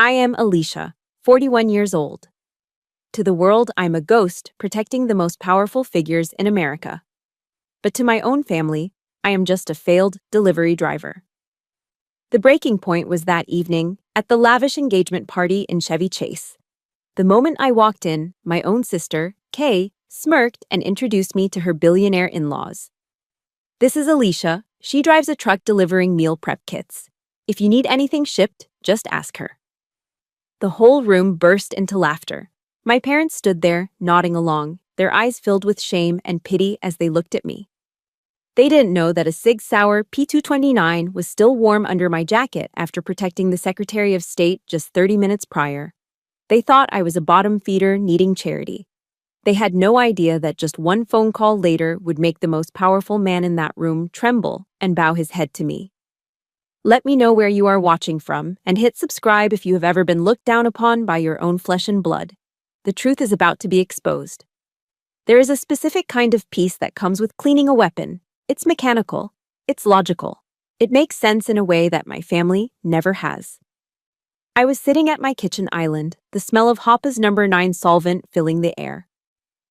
I am Alicia, 41 years old. To the world, I'm a ghost protecting the most powerful figures in America. But to my own family, I am just a failed delivery driver. The breaking point was that evening at the lavish engagement party in Chevy Chase. The moment I walked in, my own sister, Kay, smirked and introduced me to her billionaire in-laws. This is Alicia. She drives a truck delivering meal prep kits. If you need anything shipped, just ask her. The whole room burst into laughter. My parents stood there, nodding along, their eyes filled with shame and pity as they looked at me. They didn't know that a Sig Sauer P229 was still warm under my jacket after protecting the Secretary of State just 30 minutes prior. They thought I was a bottom feeder needing charity. They had no idea that just one phone call later would make the most powerful man in that room tremble and bow his head to me. Let me know where you are watching from, and hit subscribe if you have ever been looked down upon by your own flesh and blood. The truth is about to be exposed. There is a specific kind of peace that comes with cleaning a weapon. It's mechanical. It's logical. It makes sense in a way that my family never has. I was sitting at my kitchen island, the smell of Hoppa's No. 9 solvent filling the air.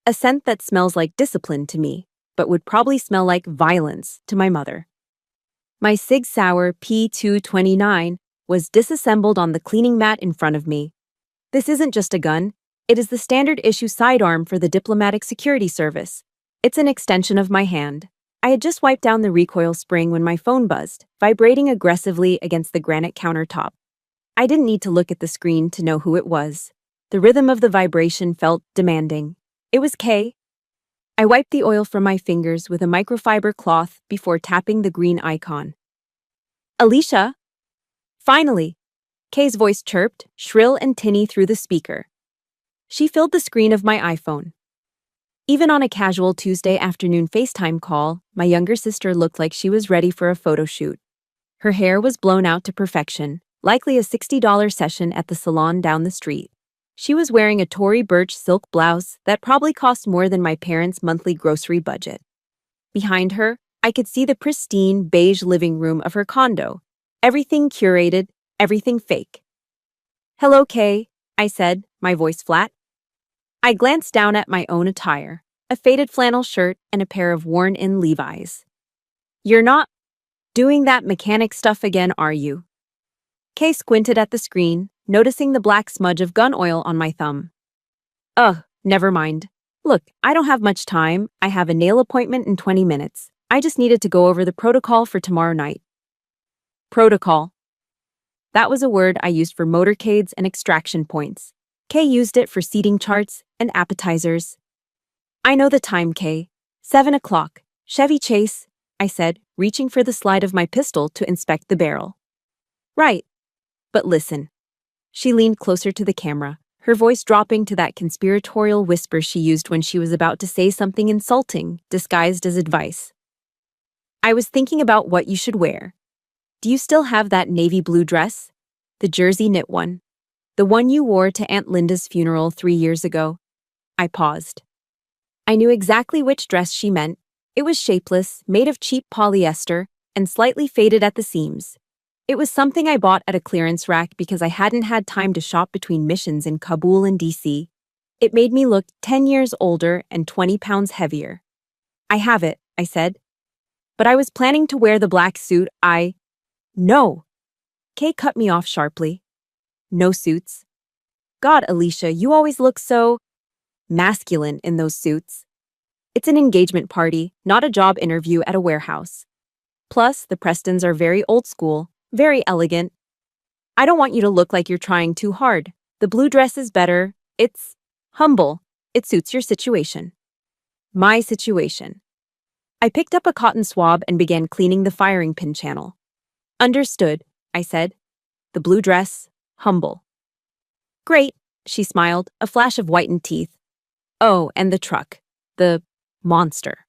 A scent that smells like discipline to me, but would probably smell like violence to my mother. My Sig Sauer P229 was disassembled on the cleaning mat in front of me. This isn't just a gun. It is the standard issue sidearm for the Diplomatic Security Service. It's an extension of my hand. I had just wiped down the recoil spring when my phone buzzed, vibrating aggressively against the granite countertop. I didn't need to look at the screen to know who it was. The rhythm of the vibration felt demanding. It was Kay. I wiped the oil from my fingers with a microfiber cloth before tapping the green icon. Alicia! Finally! Kay's voice chirped, shrill and tinny through the speaker. She filled the screen of my iPhone. Even on a casual Tuesday afternoon FaceTime call, my younger sister looked like she was ready for a photo shoot. Her hair was blown out to perfection, likely a $60 session at the salon down the street. She was wearing a Tory Burch silk blouse that probably cost more than my parents' monthly grocery budget. Behind her, I could see the pristine beige living room of her condo. Everything curated, everything fake. "Hello, Kay," I said, my voice flat. I glanced down at my own attire, a faded flannel shirt and a pair of worn-in Levi's. "You're not doing that mechanic stuff again, are you?" Kay squinted at the screen, noticing the black smudge of gun oil on my thumb. "Ugh, never mind. Look, I don't have much time. I have a nail appointment in 20 minutes. I just needed to go over the protocol for tomorrow night." Protocol. That was a word I used for motorcades and extraction points. Kay used it for seating charts and appetizers. "I know the time, Kay. 7 o'clock. Chevy Chase," I said, reaching for the slide of my pistol to inspect the barrel. "Right. But listen." She leaned closer to the camera, her voice dropping to that conspiratorial whisper she used when she was about to say something insulting, disguised as advice. "I was thinking about what you should wear. Do you still have that navy blue dress? The jersey knit one? The one you wore to Aunt Linda's funeral 3 years ago?" I paused. I knew exactly which dress she meant. It was shapeless, made of cheap polyester, and slightly faded at the seams. It was something I bought at a clearance rack because I hadn't had time to shop between missions in Kabul and DC. It made me look 10 years older and 20 pounds heavier. "I have it," I said. "But I was planning to wear the black suit. No!" Kay cut me off sharply. "No suits. God, Alicia, you always look so masculine in those suits. It's an engagement party, not a job interview at a warehouse. Plus, the Prestons are very old school. Very elegant. I don't want you to look like you're trying too hard. The blue dress is better. It's humble. It suits your situation." My situation. I picked up a cotton swab and began cleaning the firing pin channel. "Understood," I said. "The blue dress, humble." "Great," she smiled, a flash of whitened teeth. "Oh, and the truck. The monster."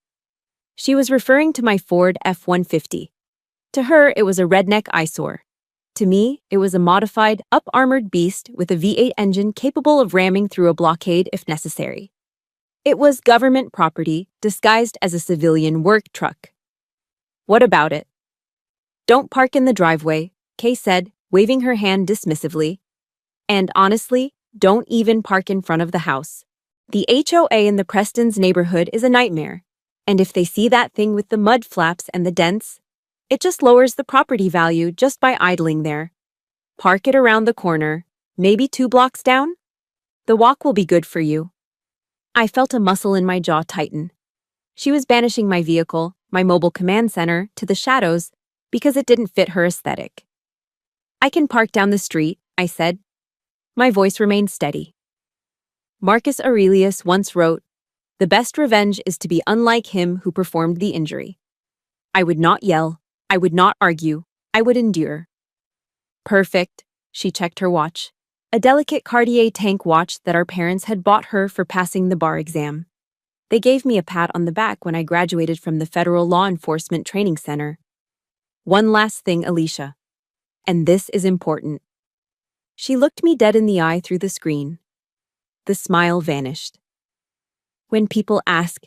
She was referring to my Ford F-150. To her, it was a redneck eyesore. To me, it was a modified, up-armored beast with a V8 engine capable of ramming through a blockade if necessary. It was government property, disguised as a civilian work truck. "What about it?" "Don't park in the driveway," Kay said, waving her hand dismissively. And honestly, don't even park in front of the house. The HOA in the Preston's neighborhood is a nightmare. And if they see that thing with the mud flaps and the dents, it just lowers the property value just by idling there. Park it around the corner, maybe 2 blocks down. The walk will be good for you. I felt a muscle in my jaw tighten. She was banishing my vehicle, my mobile command center, to the shadows because it didn't fit her aesthetic. I can park down the street, I said. My voice remained steady. Marcus Aurelius once wrote, "The best revenge is to be unlike him who performed the injury." I would not yell. I would not argue. I would endure. Perfect, she checked her watch. A delicate Cartier tank watch that our parents had bought her for passing the bar exam. They gave me a pat on the back when I graduated from the Federal Law Enforcement Training Center. One last thing, Alicia. And this is important. She looked me dead in the eye through the screen. The smile vanished. When people ask,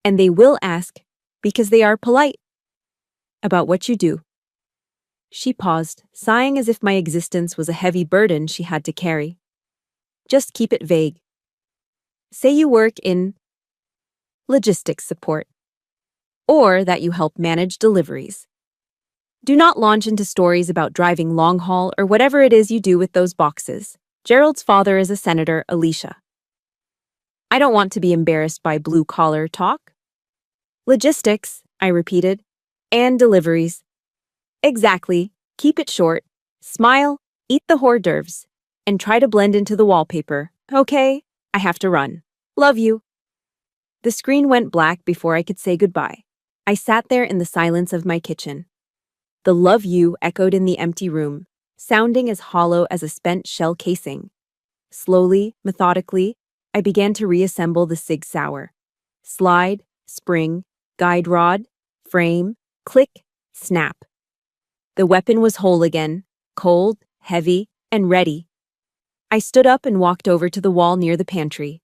and they will ask, because they are polite, about what you do. She paused, sighing as if my existence was a heavy burden she had to carry. Just keep it vague. Say you work in logistics support, or that you help manage deliveries. Do not launch into stories about driving long haul or whatever it is you do with those boxes. Gerald's father is a senator, Alicia. I don't want to be embarrassed by blue-collar talk. Logistics, I repeated, and deliveries. Exactly. Keep it short. Smile, eat the hors d'oeuvres, and try to blend into the wallpaper. Okay, I have to run. Love you. The screen went black before I could say goodbye. I sat there in the silence of my kitchen. The love you echoed in the empty room, sounding as hollow as a spent shell casing. Slowly, methodically, I began to reassemble the Sig Sauer. Slide, spring, guide rod, frame, click, snap. The weapon was whole again, cold, heavy, and ready. I stood up and walked over to the wall near the pantry.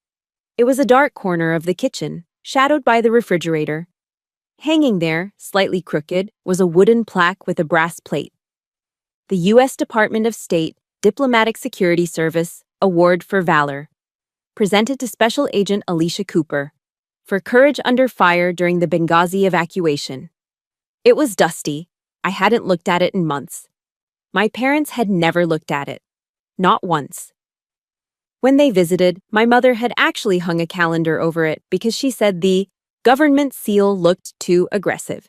It was a dark corner of the kitchen, shadowed by the refrigerator. Hanging there, slightly crooked, was a wooden plaque with a brass plate. The U.S. Department of State Diplomatic Security Service Award for Valor, presented to Special Agent Alicia Cooper, for courage under fire during the Benghazi evacuation. It was dusty. I hadn't looked at it in months. My parents had never looked at it. Not once. When they visited, my mother had actually hung a calendar over it because she said the government seal looked too aggressive.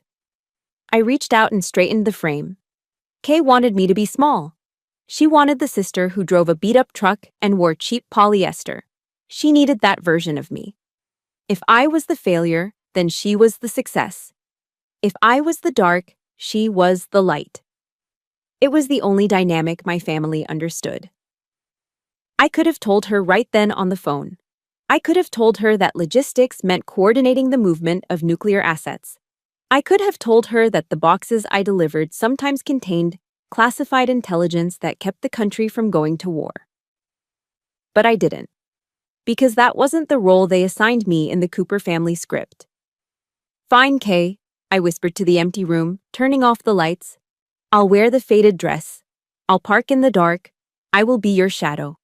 I reached out and straightened the frame. Kay wanted me to be small. She wanted the sister who drove a beat-up truck and wore cheap polyester. She needed that version of me. If I was the failure, then she was the success. If I was the dark, she was the light. It was the only dynamic my family understood. I could have told her right then on the phone. I could have told her that logistics meant coordinating the movement of nuclear assets. I could have told her that the boxes I delivered sometimes contained classified intelligence that kept the country from going to war. But I didn't. Because that wasn't the role they assigned me in the Cooper family script. Fine, Kay, I whispered to the empty room, turning off the lights. I'll wear the faded dress. I'll park in the dark. I will be your shadow.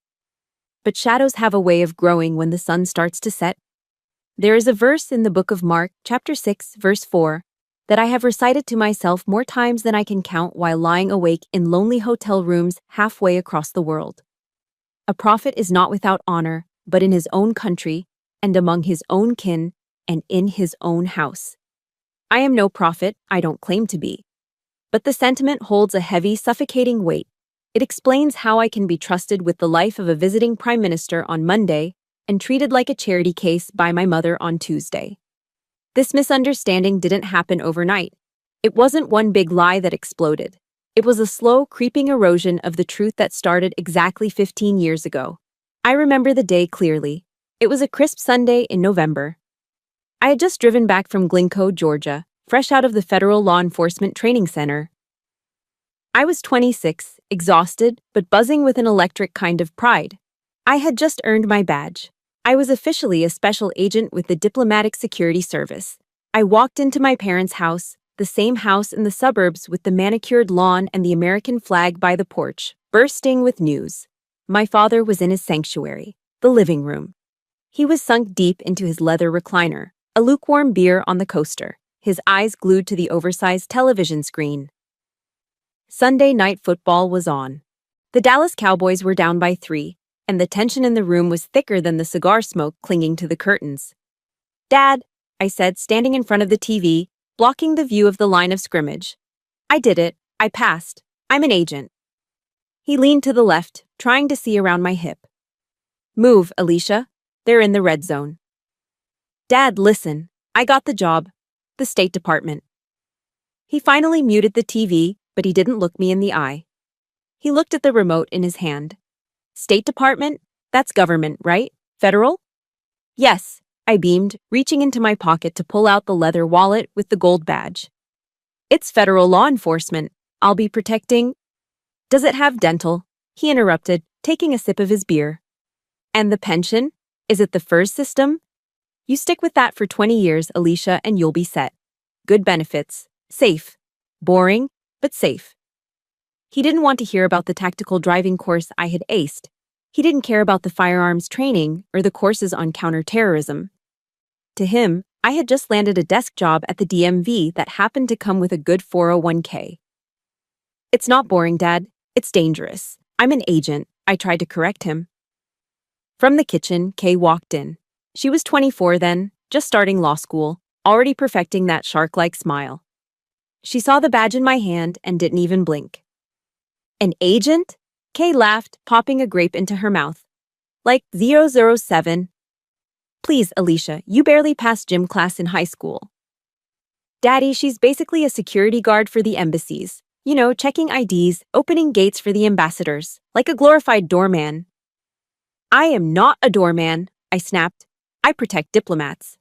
But shadows have a way of growing when the sun starts to set. There is a verse in the book of Mark, chapter 6, verse 4, that I have recited to myself more times than I can count while lying awake in lonely hotel rooms halfway across the world. A prophet is not without honor, but in his own country, and among his own kin, and in his own house. I am no prophet, I don't claim to be. But the sentiment holds a heavy, suffocating weight. It explains how I can be trusted with the life of a visiting prime minister on Monday and treated like a charity case by my mother on Tuesday. This misunderstanding didn't happen overnight. It wasn't one big lie that exploded. It was a slow, creeping erosion of the truth that started exactly 15 years ago. I remember the day clearly. It was a crisp Sunday in November. I had just driven back from Glencoe, Georgia, fresh out of the Federal Law Enforcement Training Center. I was 26, exhausted, but buzzing with an electric kind of pride. I had just earned my badge. I was officially a special agent with the Diplomatic Security Service. I walked into my parents' house, the same house in the suburbs with the manicured lawn and the American flag by the porch, bursting with news. My father was in his sanctuary, the living room. He was sunk deep into his leather recliner, a lukewarm beer on the coaster, his eyes glued to the oversized television screen. Sunday night football was on. The Dallas Cowboys were down by 3, and the tension in the room was thicker than the cigar smoke clinging to the curtains. "Dad," I said, standing in front of the TV, blocking the view of the line of scrimmage. "I did it. I passed. I'm an agent." He leaned to the left, trying to see around my hip. "Move, Alicia. They're in the red zone." "Dad, listen. I got the job. The State Department." He finally muted the TV, but he didn't look me in the eye. He looked at the remote in his hand. "State Department? That's government, right? Federal?" "Yes," I beamed, reaching into my pocket to pull out the leather wallet with the gold badge. "It's federal law enforcement. I'll be protecting—" "Does it have dental?" he interrupted, taking a sip of his beer. "And the pension? Is it the FERS system? You stick with that for 20 years, Alicia, and you'll be set. Good benefits. Safe. Boring, but safe." He didn't want to hear about the tactical driving course I had aced. He didn't care about the firearms training or the courses on counterterrorism. To him, I had just landed a desk job at the DMV that happened to come with a good 401k. "It's not boring, Dad. It's dangerous. I'm an agent," I tried to correct him. From the kitchen, Kay walked in. She was 24 then, just starting law school, already perfecting that shark-like smile. She saw the badge in my hand and didn't even blink. "An agent?" Kay laughed, popping a grape into her mouth. "Like 007. Please, Alicia, you barely passed gym class in high school." "Daddy, she's basically a security guard for the embassies. You know, checking IDs, opening gates for the ambassadors, like a glorified doorman." "I am not a doorman," I snapped. "I protect diplomats."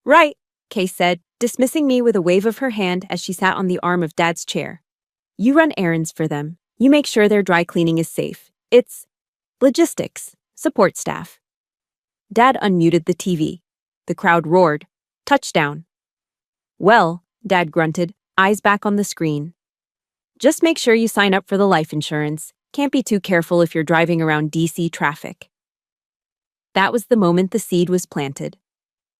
"Right," Kay said, dismissing me with a wave of her hand as she sat on the arm of Dad's chair. "You run errands for them. You make sure their dry cleaning is safe. It's logistics, support staff." Dad unmuted the TV. The crowd roared. "Touchdown." "Well," Dad grunted, eyes back on the screen. "Just make sure you sign up for the life insurance. Can't be too careful if you're driving around DC traffic." That was the moment the seed was planted.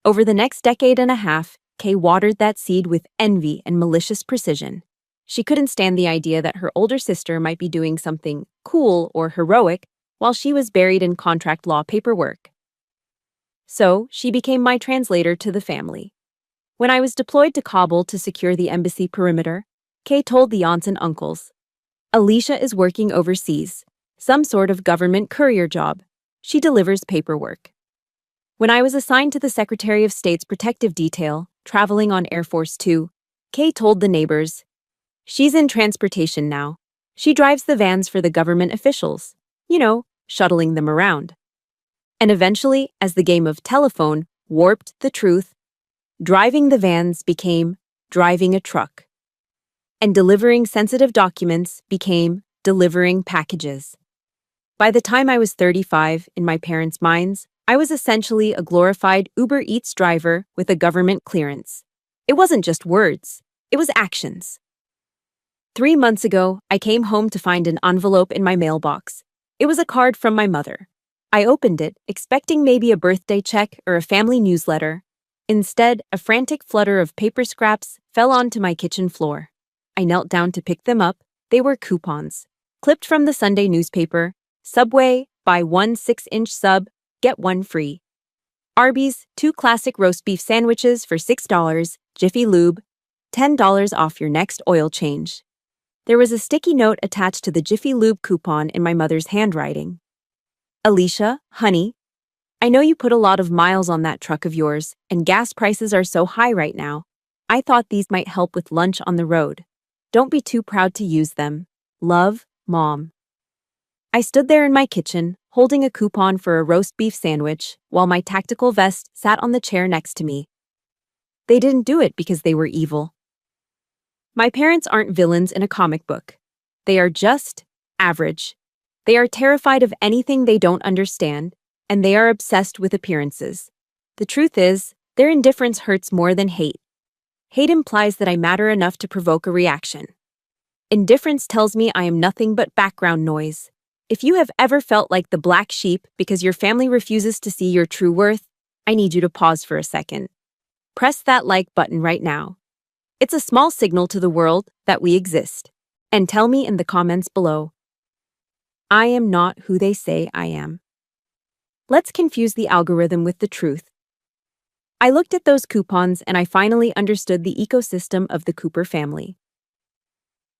Over the next decade and a half, Kay watered that seed with envy and malicious precision. She couldn't stand the idea that her older sister might be doing something cool or heroic while she was buried in contract law paperwork. So, she became my translator to the family. When I was deployed to Kabul to secure the embassy perimeter, Kay told the aunts and uncles, "Alicia is working overseas, some sort of government courier job. She delivers paperwork." When I was assigned to the Secretary of State's protective detail, traveling on Air Force 2, Kay told the neighbors, "She's in transportation now. She drives the vans for the government officials, you know, shuttling them around." And eventually, as the game of telephone warped the truth, driving the vans became driving a truck. And delivering sensitive documents became delivering packages. By the time I was 35, in my parents' minds, I was essentially a glorified Uber Eats driver with a government clearance. It wasn't just words, it was actions. 3 months ago, I came home to find an envelope in my mailbox. It was a card from my mother. I opened it, expecting maybe a birthday check or a family newsletter. Instead, a frantic flutter of paper scraps fell onto my kitchen floor. I knelt down to pick them up. They were coupons, clipped from the Sunday newspaper. Subway, buy 1 6-inch sub, get 1 free. Arby's, 2 classic roast beef sandwiches for $6. Jiffy Lube, $10 off your next oil change. There was a sticky note attached to the Jiffy Lube coupon in my mother's handwriting. "Alicia, honey, I know you put a lot of miles on that truck of yours, and gas prices are so high right now. I thought these might help with lunch on the road. Don't be too proud to use them. Love, Mom." I stood there in my kitchen, holding a coupon for a roast beef sandwich, while my tactical vest sat on the chair next to me. They didn't do it because they were evil. My parents aren't villains in a comic book. They are just average. They are terrified of anything they don't understand, and they are obsessed with appearances. The truth is, their indifference hurts more than hate. Hate implies that I matter enough to provoke a reaction. Indifference tells me I am nothing but background noise. If you have ever felt like the black sheep because your family refuses to see your true worth, I need you to pause for a second. Press that like button right now. It's a small signal to the world that we exist. And tell me in the comments below, I am not who they say I am. Let's confuse the algorithm with the truth. I looked at those coupons and I finally understood the ecosystem of the Cooper family.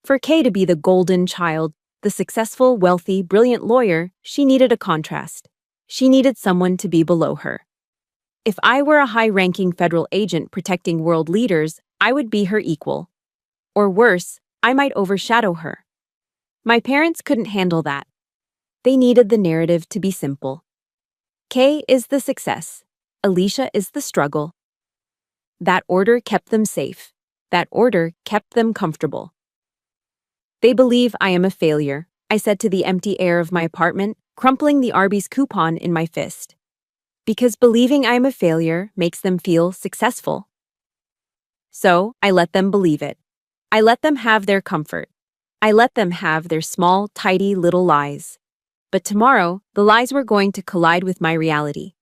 For Kay to be the golden child, the successful, wealthy, brilliant lawyer, she needed a contrast. She needed someone to be below her. If I were a high-ranking federal agent protecting world leaders, I would be her equal. Or worse, I might overshadow her. My parents couldn't handle that. They needed the narrative to be simple. Kay is the success. Alicia is the struggle. That order kept them safe. That order kept them comfortable. They believe I am a failure, I said to the empty air of my apartment, crumpling the Arby's coupon in my fist. Because believing I am a failure makes them feel successful. So, I let them believe it. I let them have their comfort. I let them have their small, tidy little lies. But tomorrow, the lies were going to collide with my reality.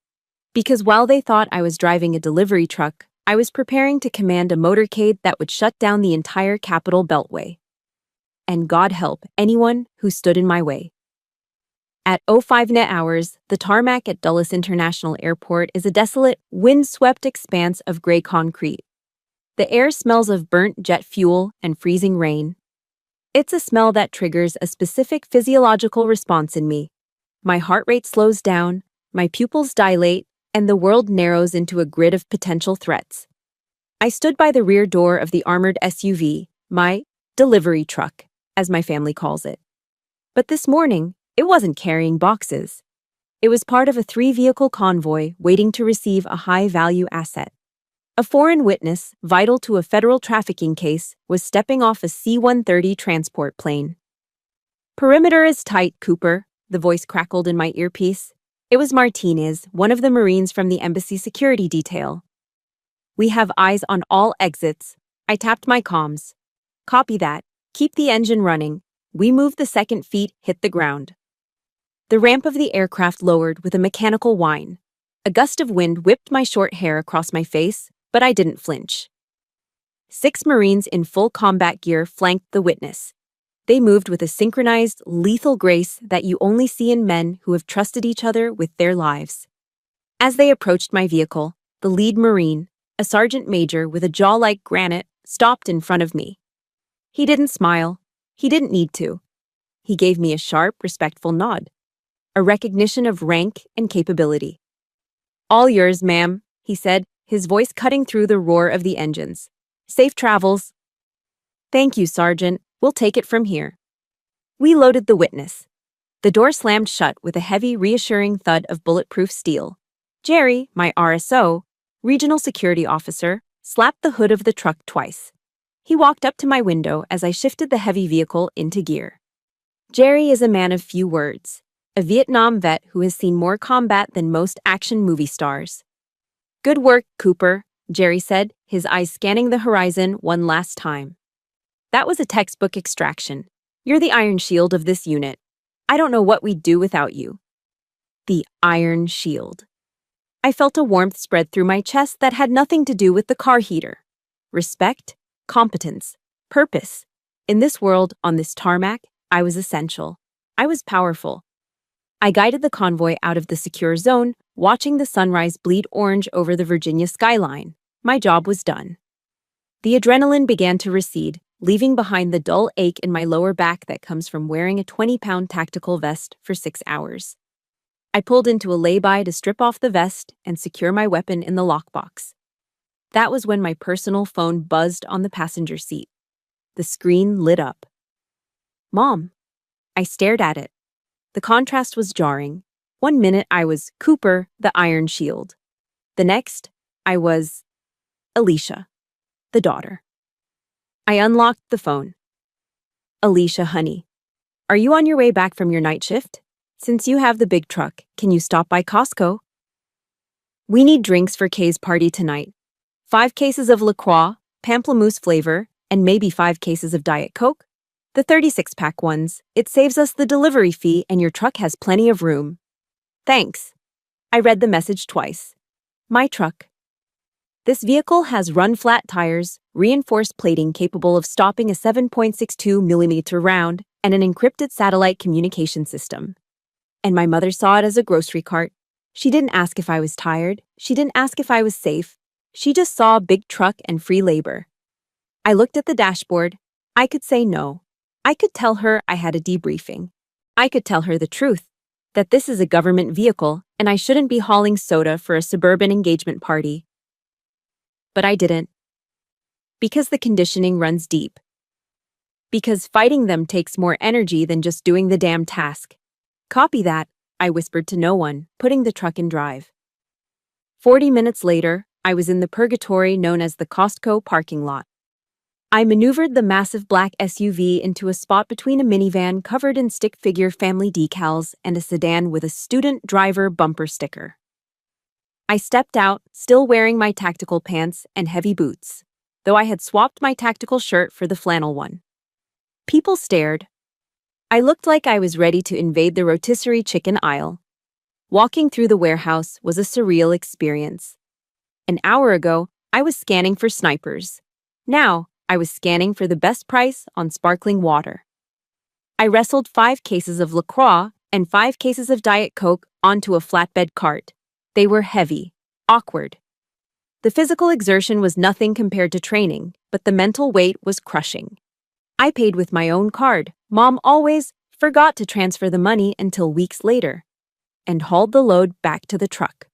Because while they thought I was driving a delivery truck, I was preparing to command a motorcade that would shut down the entire Capitol Beltway. And God help anyone who stood in my way. At 05 net hours, the tarmac at Dulles International Airport is a desolate, wind-swept expanse of gray concrete. The air smells of burnt jet fuel and freezing rain. It's a smell that triggers a specific physiological response in me. My heart rate slows down, my pupils dilate, and the world narrows into a grid of potential threats. I stood by the rear door of the armored SUV, my delivery truck, as my family calls it. But this morning, it wasn't carrying boxes. It was part of a 3-vehicle convoy waiting to receive a high-value asset. A foreign witness, vital to a federal trafficking case, was stepping off a C-130 transport plane. Perimeter is tight, Cooper, the voice crackled in my earpiece. It was Martinez, one of the Marines from the embassy security detail. We have eyes on all exits. I tapped my comms. Copy that. Keep the engine running. We move the second feet hit the ground. The ramp of the aircraft lowered with a mechanical whine. A gust of wind whipped my short hair across my face, but I didn't flinch. 6 Marines in full combat gear flanked the witness. They moved with a synchronized, lethal grace that you only see in men who have trusted each other with their lives. As they approached my vehicle, the lead Marine, a sergeant major with a jaw like granite, stopped in front of me. He didn't smile. He didn't need to. He gave me a sharp, respectful nod, a recognition of rank and capability. All yours, ma'am, he said, his voice cutting through the roar of the engines. Safe travels. Thank you, Sergeant. We'll take it from here. We loaded the witness. The door slammed shut with a heavy, reassuring thud of bulletproof steel. Jerry, my RSO, regional security officer, slapped the hood of the truck twice. He walked up to my window as I shifted the heavy vehicle into gear. Jerry is a man of few words, a Vietnam vet who has seen more combat than most action movie stars. Good work, Cooper, Jerry said, his eyes scanning the horizon one last time. That was a textbook extraction. You're the iron shield of this unit. I don't know what we'd do without you. The iron shield. I felt a warmth spread through my chest that had nothing to do with the car heater. Respect, competence, purpose. In this world, on this tarmac, I was essential. I was powerful. I guided the convoy out of the secure zone, watching the sunrise bleed orange over the Virginia skyline. My job was done. The adrenaline began to recede, leaving behind the dull ache in my lower back that comes from wearing a 20-pound tactical vest for 6 hours. I pulled into a lay-by to strip off the vest and secure my weapon in the lockbox. That was when my personal phone buzzed on the passenger seat. The screen lit up. Mom. I stared at it. The contrast was jarring. 1 minute I was Cooper, the Iron Shield. The next, I was Alicia, the daughter. I unlocked the phone. Alicia, honey, are you on your way back from your night shift? Since you have the big truck, can you stop by Costco? We need drinks for Kay's party tonight. 5 cases of La Croix, pamplemousse flavor, and maybe 5 cases of Diet Coke. The 36-pack ones. It saves us the delivery fee and your truck has plenty of room. Thanks. I read the message twice. My truck. This vehicle has run-flat tires, reinforced plating capable of stopping a 7.62mm round, and an encrypted satellite communication system. And my mother saw it as a grocery cart. She didn't ask if I was tired. She didn't ask if I was safe. She just saw a big truck and free labor. I looked at the dashboard. I could say no. I could tell her I had a debriefing. I could tell her the truth, that this is a government vehicle and I shouldn't be hauling soda for a suburban engagement party. But I didn't. Because the conditioning runs deep. Because fighting them takes more energy than just doing the damn task. Copy that, I whispered to no one, putting the truck in drive. 40 minutes later, I was in the purgatory known as the Costco parking lot. I maneuvered the massive black SUV into a spot between a minivan covered in stick figure family decals and a sedan with a student driver bumper sticker. I stepped out, still wearing my tactical pants and heavy boots, though I had swapped my tactical shirt for the flannel one. People stared. I looked like I was ready to invade the rotisserie chicken aisle. Walking through the warehouse was a surreal experience. An hour ago, I was scanning for snipers. Now, I was scanning for the best price on sparkling water. I wrestled 5 cases of LaCroix and 5 cases of Diet Coke onto a flatbed cart. They were heavy, awkward. The physical exertion was nothing compared to training, but the mental weight was crushing. I paid with my own card. Mom always forgot to transfer the money until weeks later, and hauled the load back to the truck.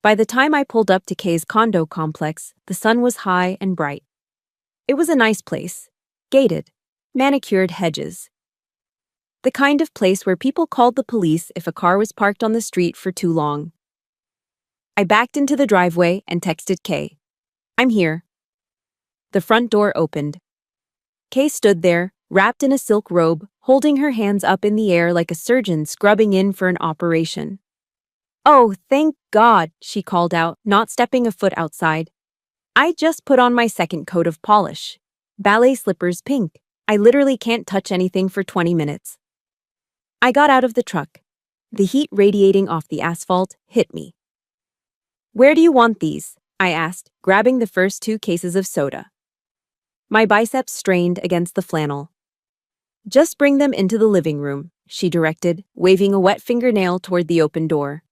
By the time I pulled up to Kay's condo complex, the sun was high and bright. It was a nice place, gated, manicured hedges. The kind of place where people called the police if a car was parked on the street for too long. I backed into the driveway and texted Kay. I'm here. The front door opened. Kay stood there, wrapped in a silk robe, holding her hands up in the air like a surgeon scrubbing in for an operation. Oh, thank God, she called out, not stepping a foot outside. I just put on my second coat of polish. Ballet slippers pink. I literally can't touch anything for 20 minutes. I got out of the truck. The heat radiating off the asphalt hit me. Where do you want these? I asked, grabbing the first 2 cases of soda. My biceps strained against the flannel. Just bring them into the living room, she directed, waving a wet fingernail toward the open door.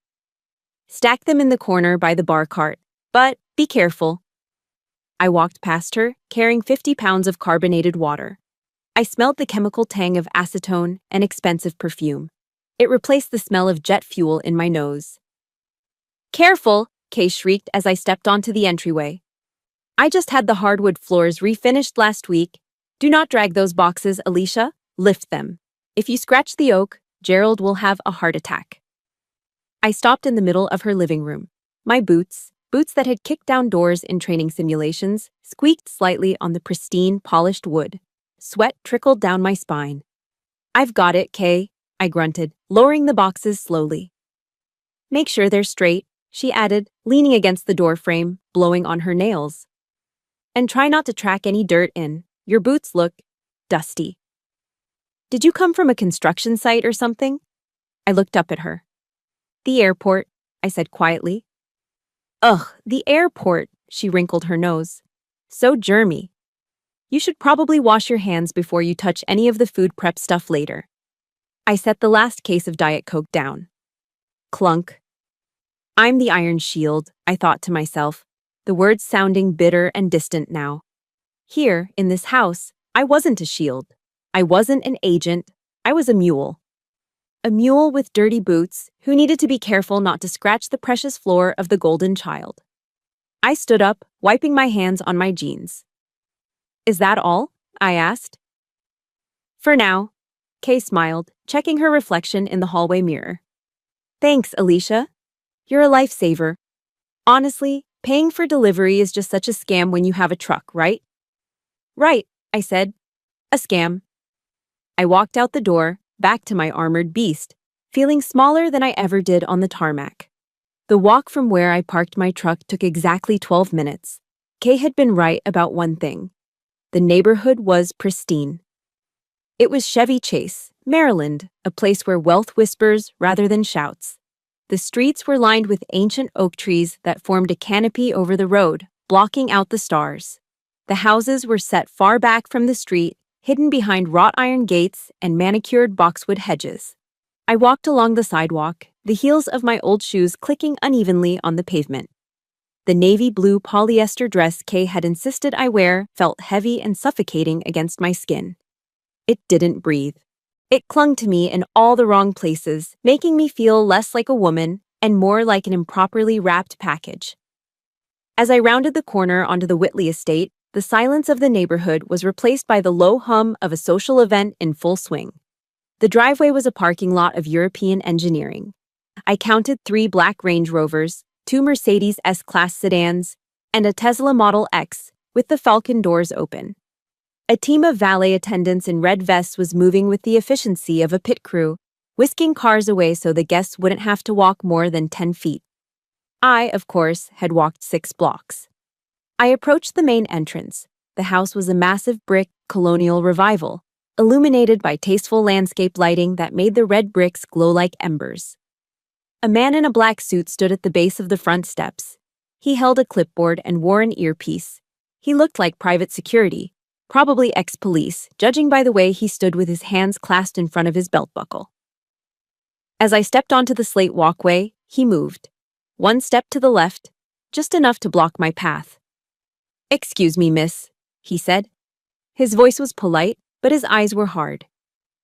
Stack them in the corner by the bar cart, but be careful. I walked past her, carrying 50 pounds of carbonated water. I smelled the chemical tang of acetone and expensive perfume. It replaced the smell of jet fuel in my nose. Careful, Kay shrieked as I stepped onto the entryway. I just had the hardwood floors refinished last week. Do not drag those boxes, Alicia. Lift them. If you scratch the oak, Gerald will have a heart attack. I stopped in the middle of her living room. My boots that had kicked down doors in training simulations, squeaked slightly on the pristine, polished wood. Sweat trickled down my spine. I've got it, Kay, I grunted, lowering the boxes slowly. Make sure they're straight, she added, leaning against the doorframe, blowing on her nails. And try not to track any dirt in. Your boots look dusty. Did you come from a construction site or something? I looked up at her. The airport, I said quietly. Ugh, the airport, she wrinkled her nose. So germy. You should probably wash your hands before you touch any of the food prep stuff later. I set the last case of Diet Coke down. Clunk. I'm the Iron Shield, I thought to myself, the words sounding bitter and distant now. Here, in this house, I wasn't a shield. I wasn't an agent. I was a mule. A mule with dirty boots who needed to be careful not to scratch the precious floor of the Golden Child. I stood up, wiping my hands on my jeans. Is that all? I asked. For now, Kay smiled, checking her reflection in the hallway mirror. Thanks, Alicia. You're a lifesaver. Honestly, paying for delivery is just such a scam when you have a truck, right? Right, I said. A scam. I walked out the door, back to my armored beast, feeling smaller than I ever did on the tarmac. The walk from where I parked my truck took exactly 12 minutes. Kay had been right about one thing. The neighborhood was pristine. It was Chevy Chase, Maryland, a place where wealth whispers rather than shouts. The streets were lined with ancient oak trees that formed a canopy over the road, blocking out the stars. The houses were set far back from the street, hidden behind wrought iron gates and manicured boxwood hedges. I walked along the sidewalk, the heels of my old shoes clicking unevenly on the pavement. The navy blue polyester dress Kay had insisted I wear felt heavy and suffocating against my skin. It didn't breathe. It clung to me in all the wrong places, making me feel less like a woman and more like an improperly wrapped package. As I rounded the corner onto the Whitley estate, the silence of the neighborhood was replaced by the low hum of a social event in full swing. The driveway was a parking lot of European engineering. I counted 3 black Range Rovers, 2 Mercedes S-Class sedans, and a Tesla Model X with the Falcon doors open. A team of valet attendants in red vests was moving with the efficiency of a pit crew, whisking cars away so the guests wouldn't have to walk more than 10 feet. I, of course, had walked 6 blocks. I approached the main entrance. The house was a massive brick colonial revival, illuminated by tasteful landscape lighting that made the red bricks glow like embers. A man in a black suit stood at the base of the front steps. He held a clipboard and wore an earpiece. He looked like private security, probably ex-police, judging by the way he stood with his hands clasped in front of his belt buckle. As I stepped onto the slate walkway, he moved. 1 step to the left, just enough to block my path. "Excuse me, miss," he said. His voice was polite, but his eyes were hard.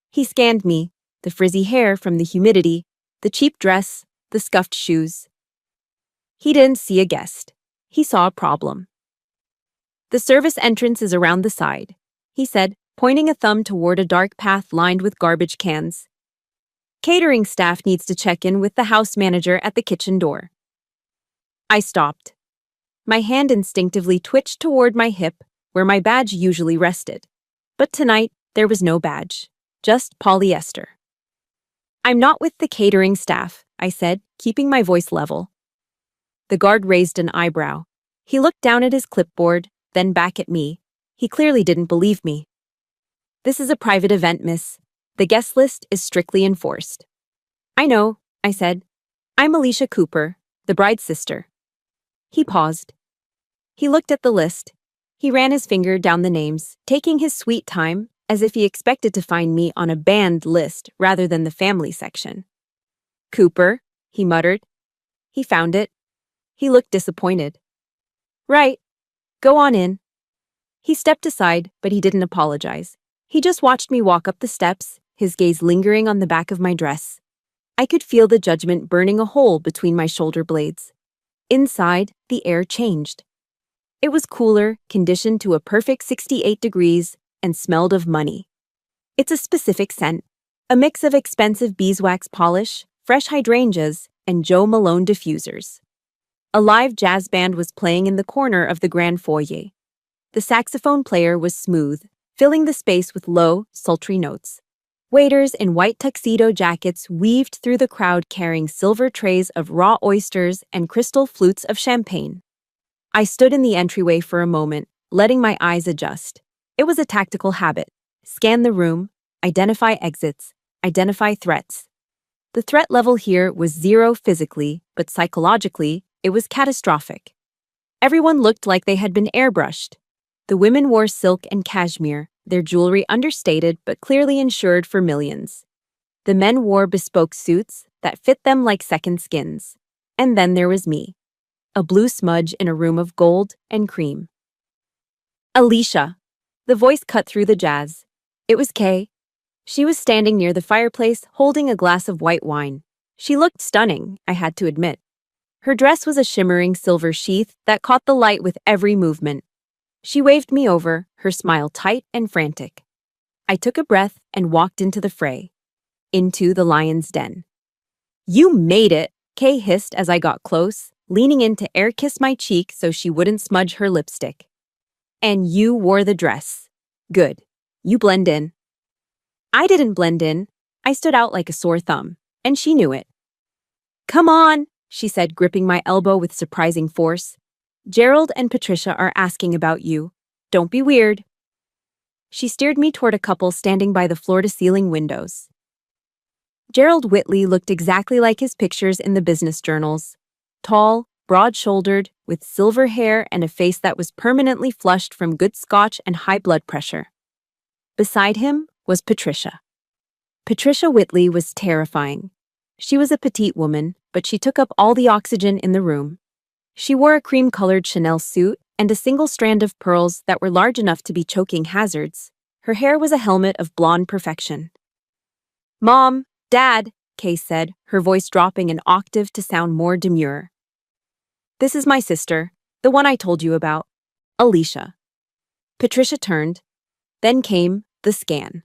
He scanned me, the frizzy hair from the humidity, the cheap dress, the scuffed shoes. He didn't see a guest. He saw a problem. "The service entrance is around the side," he said, pointing a thumb toward a dark path lined with garbage cans. "Catering staff needs to check in with the house manager at the kitchen door." I stopped. My hand instinctively twitched toward my hip, where my badge usually rested. But tonight, there was no badge, just polyester. "I'm not with the catering staff," I said, keeping my voice level. The guard raised an eyebrow. He looked down at his clipboard, then back at me. He clearly didn't believe me. "This is a private event, miss. The guest list is strictly enforced." "I know," I said. "I'm Alicia Cooper, the bride's sister." He paused. He looked at the list. He ran his finger down the names, taking his sweet time, as if he expected to find me on a banned list rather than the family section. "Cooper," he muttered. He found it. He looked disappointed. "Right. Go on in." He stepped aside, but he didn't apologize. He just watched me walk up the steps, his gaze lingering on the back of my dress. I could feel the judgment burning a hole between my shoulder blades. Inside, the air changed. It was cooler, conditioned to a perfect 68 degrees, and smelled of money. It's a specific scent, a mix of expensive beeswax polish, fresh hydrangeas, and Joe Malone diffusers. A live jazz band was playing in the corner of the grand foyer. The saxophone player was smooth, filling the space with low, sultry notes. Waiters in white tuxedo jackets weaved through the crowd carrying silver trays of raw oysters and crystal flutes of champagne. I stood in the entryway for a moment, letting my eyes adjust. It was a tactical habit. Scan the room, identify exits, identify threats. The threat level here was 0 physically, but psychologically, it was catastrophic. Everyone looked like they had been airbrushed. The women wore silk and cashmere, their jewelry understated but clearly insured for millions. The men wore bespoke suits that fit them like second skins. And then there was me, a blue smudge in a room of gold and cream. "Alicia." The voice cut through the jazz. It was Kay. She was standing near the fireplace, holding a glass of white wine. She looked stunning, I had to admit. Her dress was a shimmering silver sheath that caught the light with every movement. She waved me over, her smile tight and frantic. I took a breath and walked into the fray. Into the lion's den. "You made it," Kay hissed as I got close, leaning in to air-kiss my cheek so she wouldn't smudge her lipstick. "And you wore the dress. Good. You blend in." I didn't blend in. I stood out like a sore thumb, and she knew it. "Come on," she said, gripping my elbow with surprising force. "Gerald and Patricia are asking about you. Don't be weird." She steered me toward a couple standing by the floor-to-ceiling windows. Gerald Whitley looked exactly like his pictures in the business journals. Tall, broad-shouldered, with silver hair and a face that was permanently flushed from good scotch and high blood pressure. Beside him was Patricia. Patricia Whitley was terrifying. She was a petite woman, but she took up all the oxygen in the room. She wore a cream-colored Chanel suit and a single strand of pearls that were large enough to be choking hazards. Her hair was a helmet of blonde perfection. "Mom, Dad," Kay said, her voice dropping an octave to sound more demure. "This is my sister, the one I told you about, Alicia." Patricia turned. Then came the scan.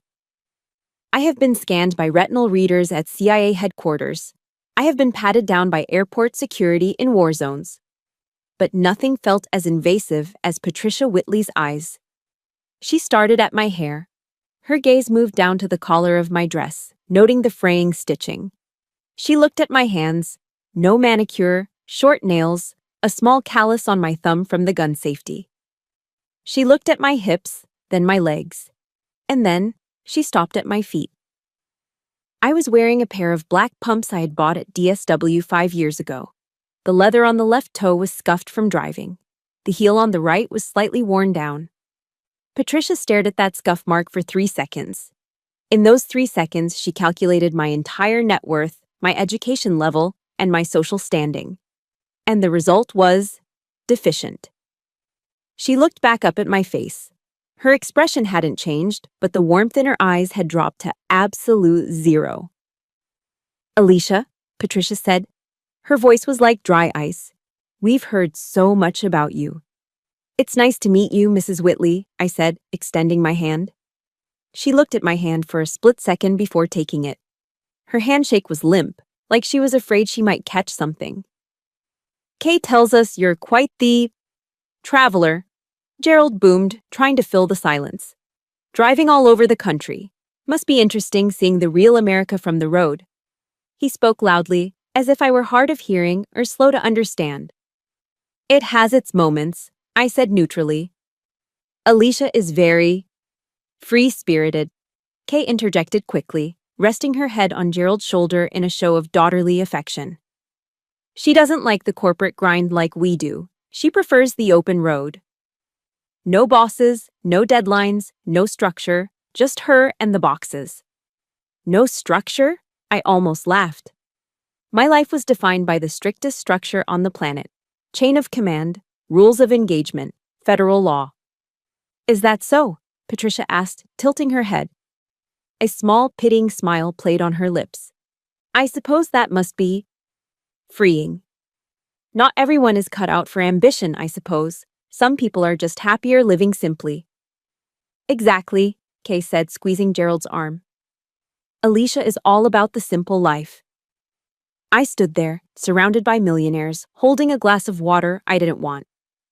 I have been scanned by retinal readers at CIA headquarters. I have been patted down by airport security in war zones. But nothing felt as invasive as Patricia Whitley's eyes. She started at my hair. Her gaze moved down to the collar of my dress, noting the fraying stitching. She looked at my hands. No manicure, short nails, a small callus on my thumb from the gun safety. She looked at my hips, then my legs. And then she stopped at my feet. I was wearing a pair of black pumps I had bought at DSW 5 years ago. The leather on the left toe was scuffed from driving. The heel on the right was slightly worn down. Patricia stared at that scuff mark for 3 seconds. In those 3 seconds, she calculated my entire net worth, my education level, and my social standing. And the result was deficient. She looked back up at my face. Her expression hadn't changed, but the warmth in her eyes had dropped to absolute zero. "Alicia," Patricia said. Her voice was like dry ice. "We've heard so much about you." "It's nice to meet you, Mrs. Whitley," I said, extending my hand. She looked at my hand for a split second before taking it. Her handshake was limp, like she was afraid she might catch something. "Kay tells us you're quite the traveler," Gerald boomed, trying to fill the silence. "Driving all over the country. Must be interesting seeing the real America from the road." He spoke loudly, as if I were hard of hearing or slow to understand. "It has its moments," I said neutrally. "Alicia is very free-spirited," Kay interjected quickly, resting her head on Gerald's shoulder in a show of daughterly affection. "She doesn't like the corporate grind like we do. She prefers the open road. No bosses, no deadlines, no structure, just her and the boxes." "No structure?" I almost laughed. My life was defined by the strictest structure on the planet. Chain of command, rules of engagement, federal law. "Is that so?" Patricia asked, tilting her head. A small, pitying smile played on her lips. "I suppose that must be freeing. Not everyone is cut out for ambition, I suppose. Some people are just happier living simply." "Exactly," Kay said, squeezing Gerald's arm. "Alicia is all about the simple life." I stood there, surrounded by millionaires, holding a glass of water I didn't want,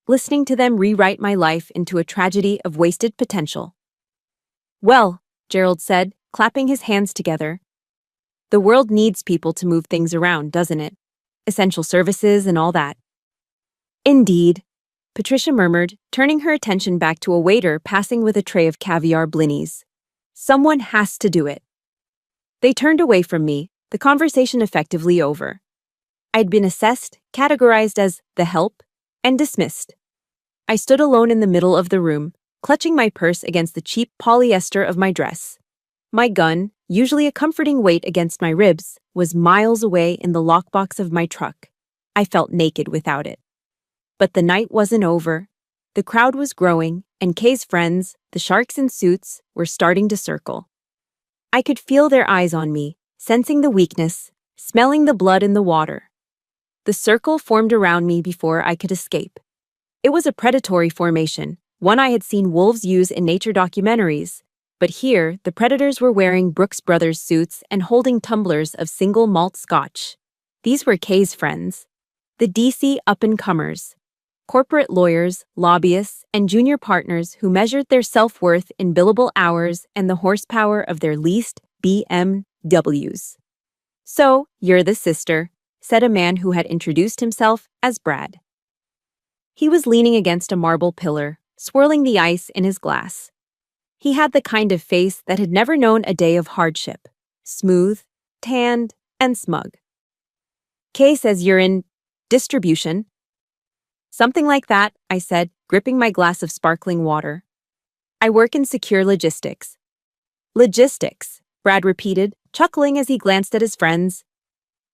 listening to them rewrite my life into a tragedy of wasted potential. "Well," Gerald said, clapping his hands together, "the world needs people to move things around, doesn't it? Essential services and all that." "Indeed," Patricia murmured, turning her attention back to a waiter passing with a tray of caviar blinis. "Someone has to do it." They turned away from me, the conversation effectively over. I'd been assessed, categorized as the help, and dismissed. I stood alone in the middle of the room, clutching my purse against the cheap polyester of my dress. My gun, usually a comforting weight against my ribs, was miles away in the lockbox of my truck. I felt naked without it. But the night wasn't over. The crowd was growing, and Kay's friends, the sharks in suits, were starting to circle. I could feel their eyes on me, sensing the weakness, smelling the blood in the water. The circle formed around me before I could escape. It was a predatory formation, one I had seen wolves use in nature documentaries, but here the predators were wearing Brooks Brothers suits and holding tumblers of single malt scotch. These were Kay's friends, the DC up-and-comers, corporate lawyers, lobbyists, and junior partners who measured their self-worth in billable hours and the horsepower of their leased BMWs. "So, you're the sister," said a man who had introduced himself as Brad. He was leaning against a marble pillar, swirling the ice in his glass. He had the kind of face that had never known a day of hardship. Smooth, tanned, and smug. Kay says you're in distribution. Something like that, I said, gripping my glass of sparkling water. I work in secure logistics. Logistics, Brad repeated, chuckling as he glanced at his friends.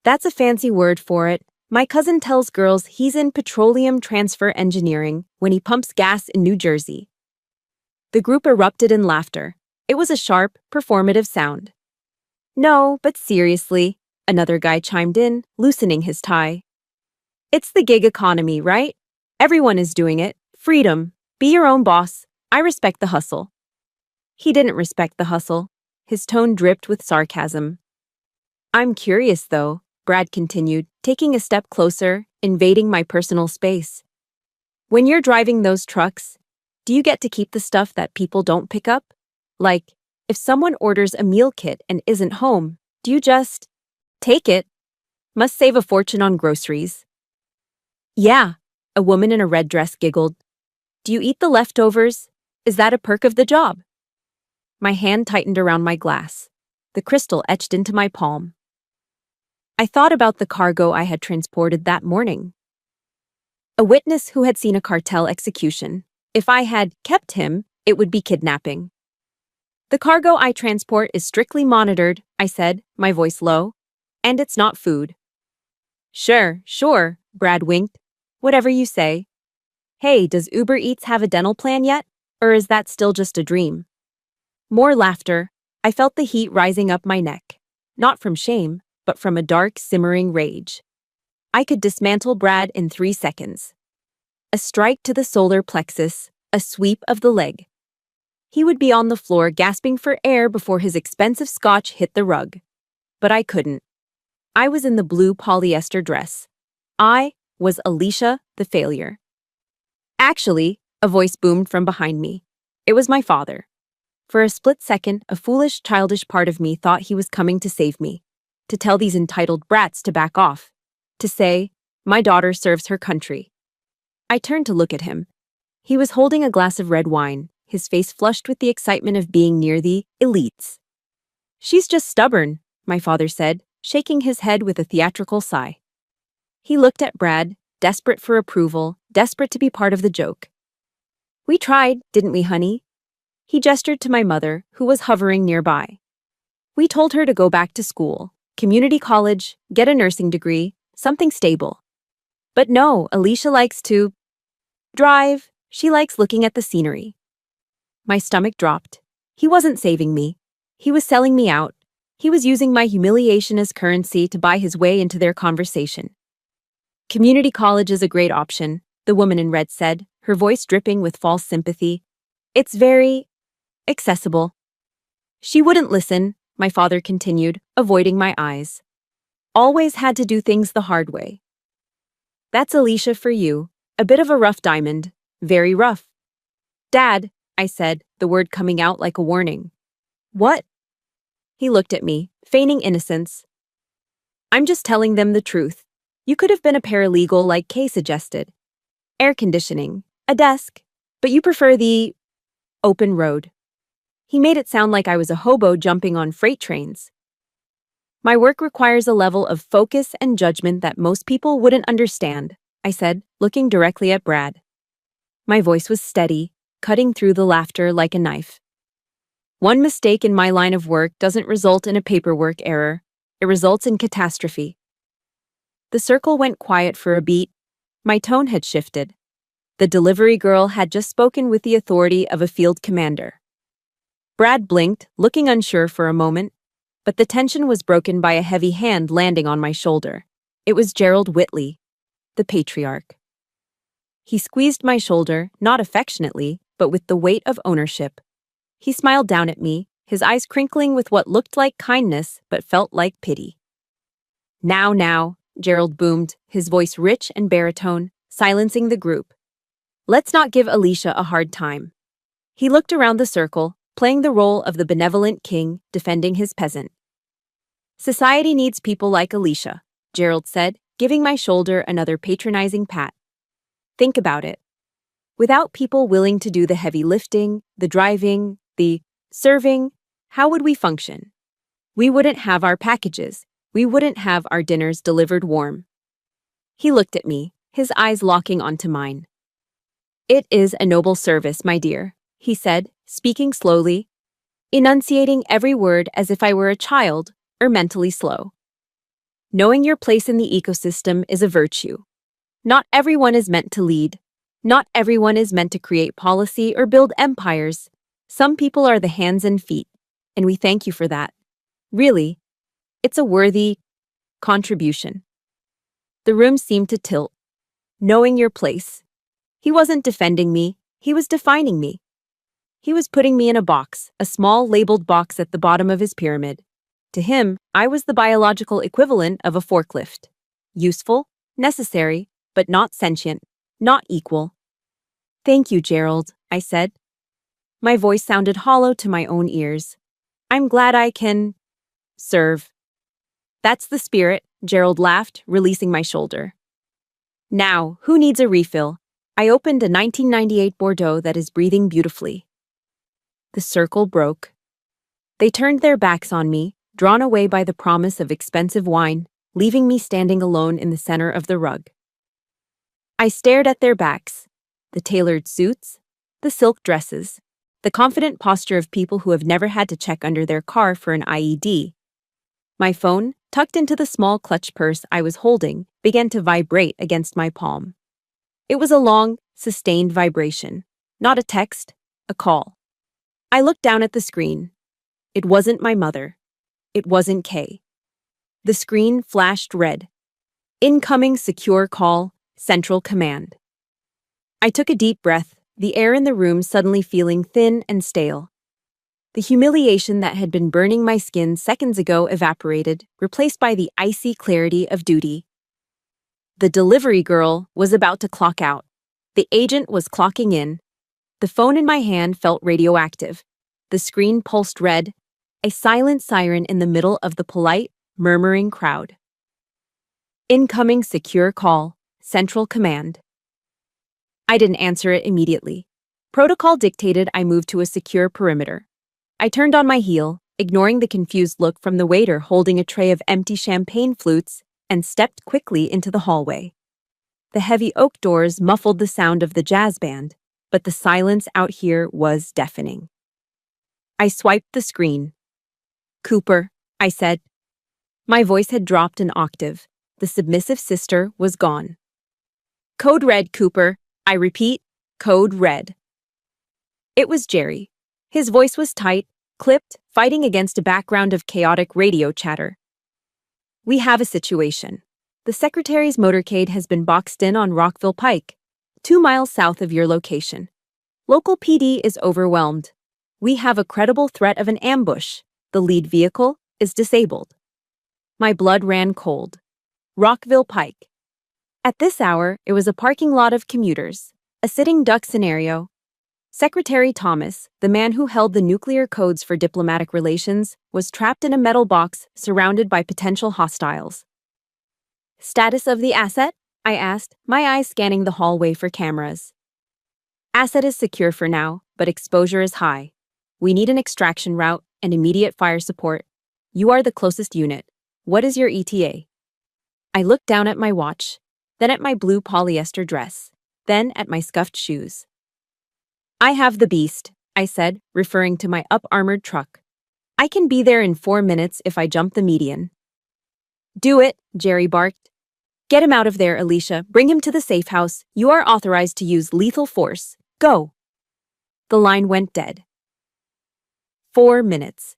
That's a fancy word for it. My cousin tells girls he's in petroleum transfer engineering when he pumps gas in New Jersey. The group erupted in laughter. It was a sharp, performative sound. No, but seriously, another guy chimed in, loosening his tie. It's the gig economy, right? Everyone is doing it. Freedom. Be your own boss. I respect the hustle. He didn't respect the hustle. His tone dripped with sarcasm. I'm curious, though, Brad continued, taking a step closer, invading my personal space. When you're driving those trucks, do you get to keep the stuff that people don't pick up? Like, if someone orders a meal kit and isn't home, do you just take it? Must save a fortune on groceries. Yeah, a woman in a red dress giggled. Do you eat the leftovers? Is that a perk of the job? My hand tightened around my glass. The crystal etched into my palm. I thought about the cargo I had transported that morning. A witness who had seen a cartel execution. If I had kept him, it would be kidnapping. The cargo I transport is strictly monitored, I said, my voice low. And it's not food. Sure, Brad winked. Whatever you say. Hey, does Uber Eats have a dental plan yet? Or is that still just a dream? More laughter. I felt the heat rising up my neck. Not from shame, but from a dark, simmering rage. I could dismantle Brad in 3 seconds. A strike to the solar plexus, a sweep of the leg. He would be on the floor gasping for air before his expensive scotch hit the rug. But I couldn't. I was in the blue polyester dress. I was Alicia the failure. Actually, a voice boomed from behind me. It was my father. For a split second, a foolish, childish part of me thought he was coming to save me, to tell these entitled brats to back off, to say, my daughter serves her country. I turned to look at him. He was holding a glass of red wine, his face flushed with the excitement of being near the elites. She's just stubborn, my father said, shaking his head with a theatrical sigh. He looked at Brad, desperate for approval, desperate to be part of the joke. We tried, didn't we, honey? He gestured to my mother, who was hovering nearby. We told her to go back to school, community college, get a nursing degree, something stable. But no, Alicia likes to drive. She likes looking at the scenery. My stomach dropped. He wasn't saving me. He was selling me out. He was using my humiliation as currency to buy his way into their conversation. Community college is a great option, the woman in red said, her voice dripping with false sympathy. It's very accessible. She wouldn't listen, my father continued, avoiding my eyes. Always had to do things the hard way. That's Alicia for you, a bit of a rough diamond, very rough. Dad, I said, the word coming out like a warning. What? He looked at me, feigning innocence. I'm just telling them the truth. You could have been a paralegal like Kay suggested. Air conditioning, a desk, but you prefer the open road. He made it sound like I was a hobo jumping on freight trains. My work requires a level of focus and judgment that most people wouldn't understand, I said, looking directly at Brad. My voice was steady, cutting through the laughter like a knife. One mistake in my line of work doesn't result in a paperwork error. It results in catastrophe. The circle went quiet for a beat. My tone had shifted. The delivery girl had just spoken with the authority of a field commander. Brad blinked, looking unsure for a moment, but the tension was broken by a heavy hand landing on my shoulder. It was Gerald Whitley, the patriarch. He squeezed my shoulder, not affectionately, but with the weight of ownership. He smiled down at me, his eyes crinkling with what looked like kindness but felt like pity. Now, Gerald boomed, his voice rich and baritone, silencing the group. Let's not give Alicia a hard time. He looked around the circle, playing the role of the benevolent king defending his peasant. Society needs people like Alicia, Gerald said, giving my shoulder another patronizing pat. Think about it. Without people willing to do the heavy lifting, the driving, The serving, how would we function? We wouldn't have our packages. We wouldn't have our dinners delivered warm. He looked at me, his eyes locking onto mine. It is a noble service, my dear, he said, speaking slowly, enunciating every word as if I were a child or mentally slow. Knowing your place in the ecosystem is a virtue. Not everyone is meant to lead. Not everyone is meant to create policy or build empires. Some people are the hands and feet, and we thank you for that. Really, it's a worthy contribution. The room seemed to tilt. Knowing your place. He wasn't defending me, he was defining me. He was putting me in a box, a small labeled box at the bottom of his pyramid. To him, I was the biological equivalent of a forklift. Useful, necessary, but not sentient, not equal. Thank you, Gerald, I said. My voice sounded hollow to my own ears. I'm glad I can serve. That's the spirit, Gerald laughed, releasing my shoulder. Now, who needs a refill? I opened a 1998 Bordeaux that is breathing beautifully. The circle broke. They turned their backs on me, drawn away by the promise of expensive wine, leaving me standing alone in the center of the rug. I stared at their backs, the tailored suits, the silk dresses, the confident posture of people who have never had to check under their car for an IED. My phone, tucked into the small clutch purse I was holding, began to vibrate against my palm. It was a long, sustained vibration, not a text, a call. I looked down at the screen. It wasn't my mother. It wasn't Kay. The screen flashed red. Incoming secure call, Central Command. I took a deep breath, the air in the room suddenly feeling thin and stale. The humiliation that had been burning my skin seconds ago evaporated, replaced by the icy clarity of duty. The delivery girl was about to clock out. The agent was clocking in. The phone in my hand felt radioactive. The screen pulsed red, a silent siren in the middle of the polite, murmuring crowd. Incoming secure call, Central Command. I didn't answer it immediately. Protocol dictated I move to a secure perimeter. I turned on my heel, ignoring the confused look from the waiter holding a tray of empty champagne flutes, and stepped quickly into the hallway. The heavy oak doors muffled the sound of the jazz band, but the silence out here was deafening. I swiped the screen. Cooper, I said. My voice had dropped an octave. The submissive sister was gone. Code red, Cooper. I repeat, code red. It was Jerry. His voice was tight, clipped, fighting against a background of chaotic radio chatter. We have a situation. The Secretary's motorcade has been boxed in on Rockville Pike, 2 miles south of your location. Local PD is overwhelmed. We have a credible threat of an ambush. The lead vehicle is disabled. My blood ran cold. Rockville Pike. At this hour, it was a parking lot of commuters, a sitting duck scenario. Secretary Thomas, the man who held the nuclear codes for diplomatic relations, was trapped in a metal box surrounded by potential hostiles. Status of the asset? I asked, my eyes scanning the hallway for cameras. Asset is secure for now, but exposure is high. We need an extraction route and immediate fire support. You are the closest unit. What is your ETA? I looked down at my watch, then at my blue polyester dress, then at my scuffed shoes. I have the beast, I said, referring to my up-armored truck. I can be there in 4 minutes if I jump the median. Do it, Jerry barked. Get him out of there, Alicia. Bring him to the safe house. You are authorized to use lethal force. Go. The line went dead. 4 minutes.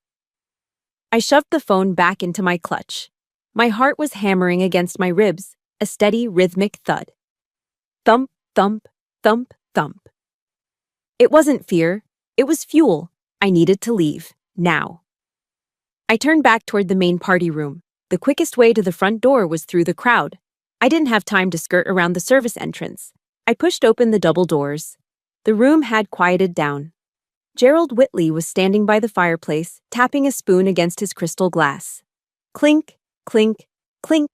I shoved the phone back into my clutch. My heart was hammering against my ribs, a steady, rhythmic thud. Thump, thump, thump, thump. It wasn't fear. It was fuel. I needed to leave. Now. I turned back toward the main party room. The quickest way to the front door was through the crowd. I didn't have time to skirt around the service entrance. I pushed open the double doors. The room had quieted down. Gerald Whitley was standing by the fireplace, tapping a spoon against his crystal glass. Clink, clink, clink.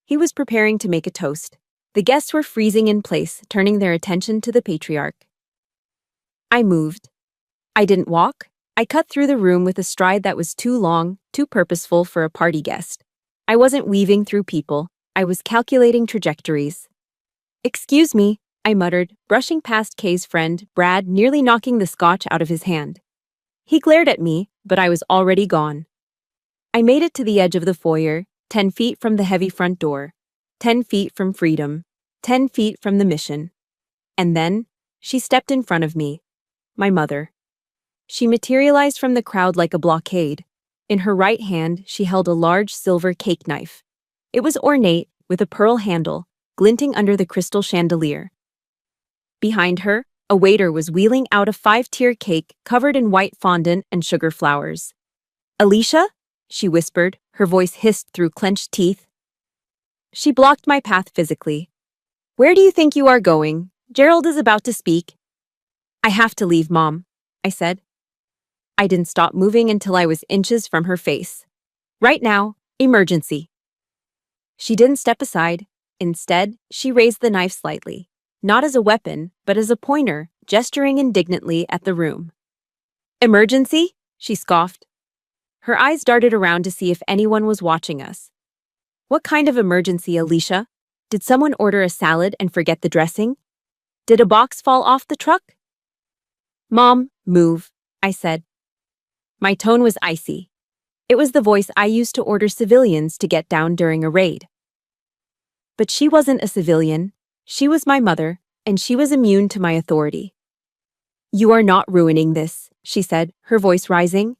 He was preparing to make a toast. The guests were freezing in place, turning their attention to the patriarch. I moved. I didn't walk. I cut through the room with a stride that was too long, too purposeful for a party guest. I wasn't weaving through people. I was calculating trajectories. "Excuse me," I muttered, brushing past Kay's friend, Brad, nearly knocking the scotch out of his hand. He glared at me, but I was already gone. I made it to the edge of the foyer, 10 feet from the heavy front door, 10 feet from freedom, 10 feet from the mission. And then, she stepped in front of me. My mother. She materialized from the crowd like a blockade. In her right hand, she held a large silver cake knife. It was ornate, with a pearl handle, glinting under the crystal chandelier. Behind her, a waiter was wheeling out a 5-tier cake covered in white fondant and sugar flowers. "Alicia?" she whispered, her voice hissed through clenched teeth. She blocked my path physically. "Where do you think you are going? Gerald is about to speak." "I have to leave, Mom," I said. I didn't stop moving until I was inches from her face. "Right now, emergency." She didn't step aside. Instead, she raised the knife slightly, not as a weapon, but as a pointer, gesturing indignantly at the room. "Emergency?" she scoffed. Her eyes darted around to see if anyone was watching us. "What kind of emergency, Alicia? Did someone order a salad and forget the dressing? Did a box fall off the truck?" "Mom, move," I said. My tone was icy. It was the voice I used to order civilians to get down during a raid. But she wasn't a civilian. She was my mother, and she was immune to my authority. "You are not ruining this," she said, her voice rising.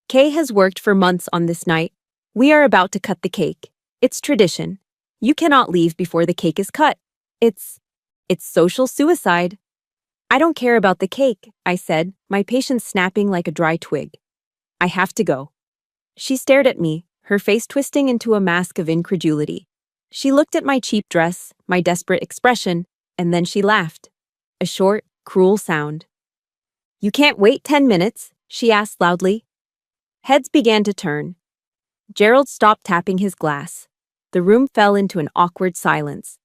"Kay has worked for months on this night. We are about to cut the cake. It's tradition. You cannot leave before the cake is cut. It's social suicide." "I don't care about the cake," I said, my patience snapping like a dry twig. "I have to go." She stared at me, her face twisting into a mask of incredulity. She looked at my cheap dress, my desperate expression, and then she laughed. A short, cruel sound. "You can't wait 10 minutes?" she asked loudly. Heads began to turn. Gerald stopped tapping his glass. The room fell into an awkward silence.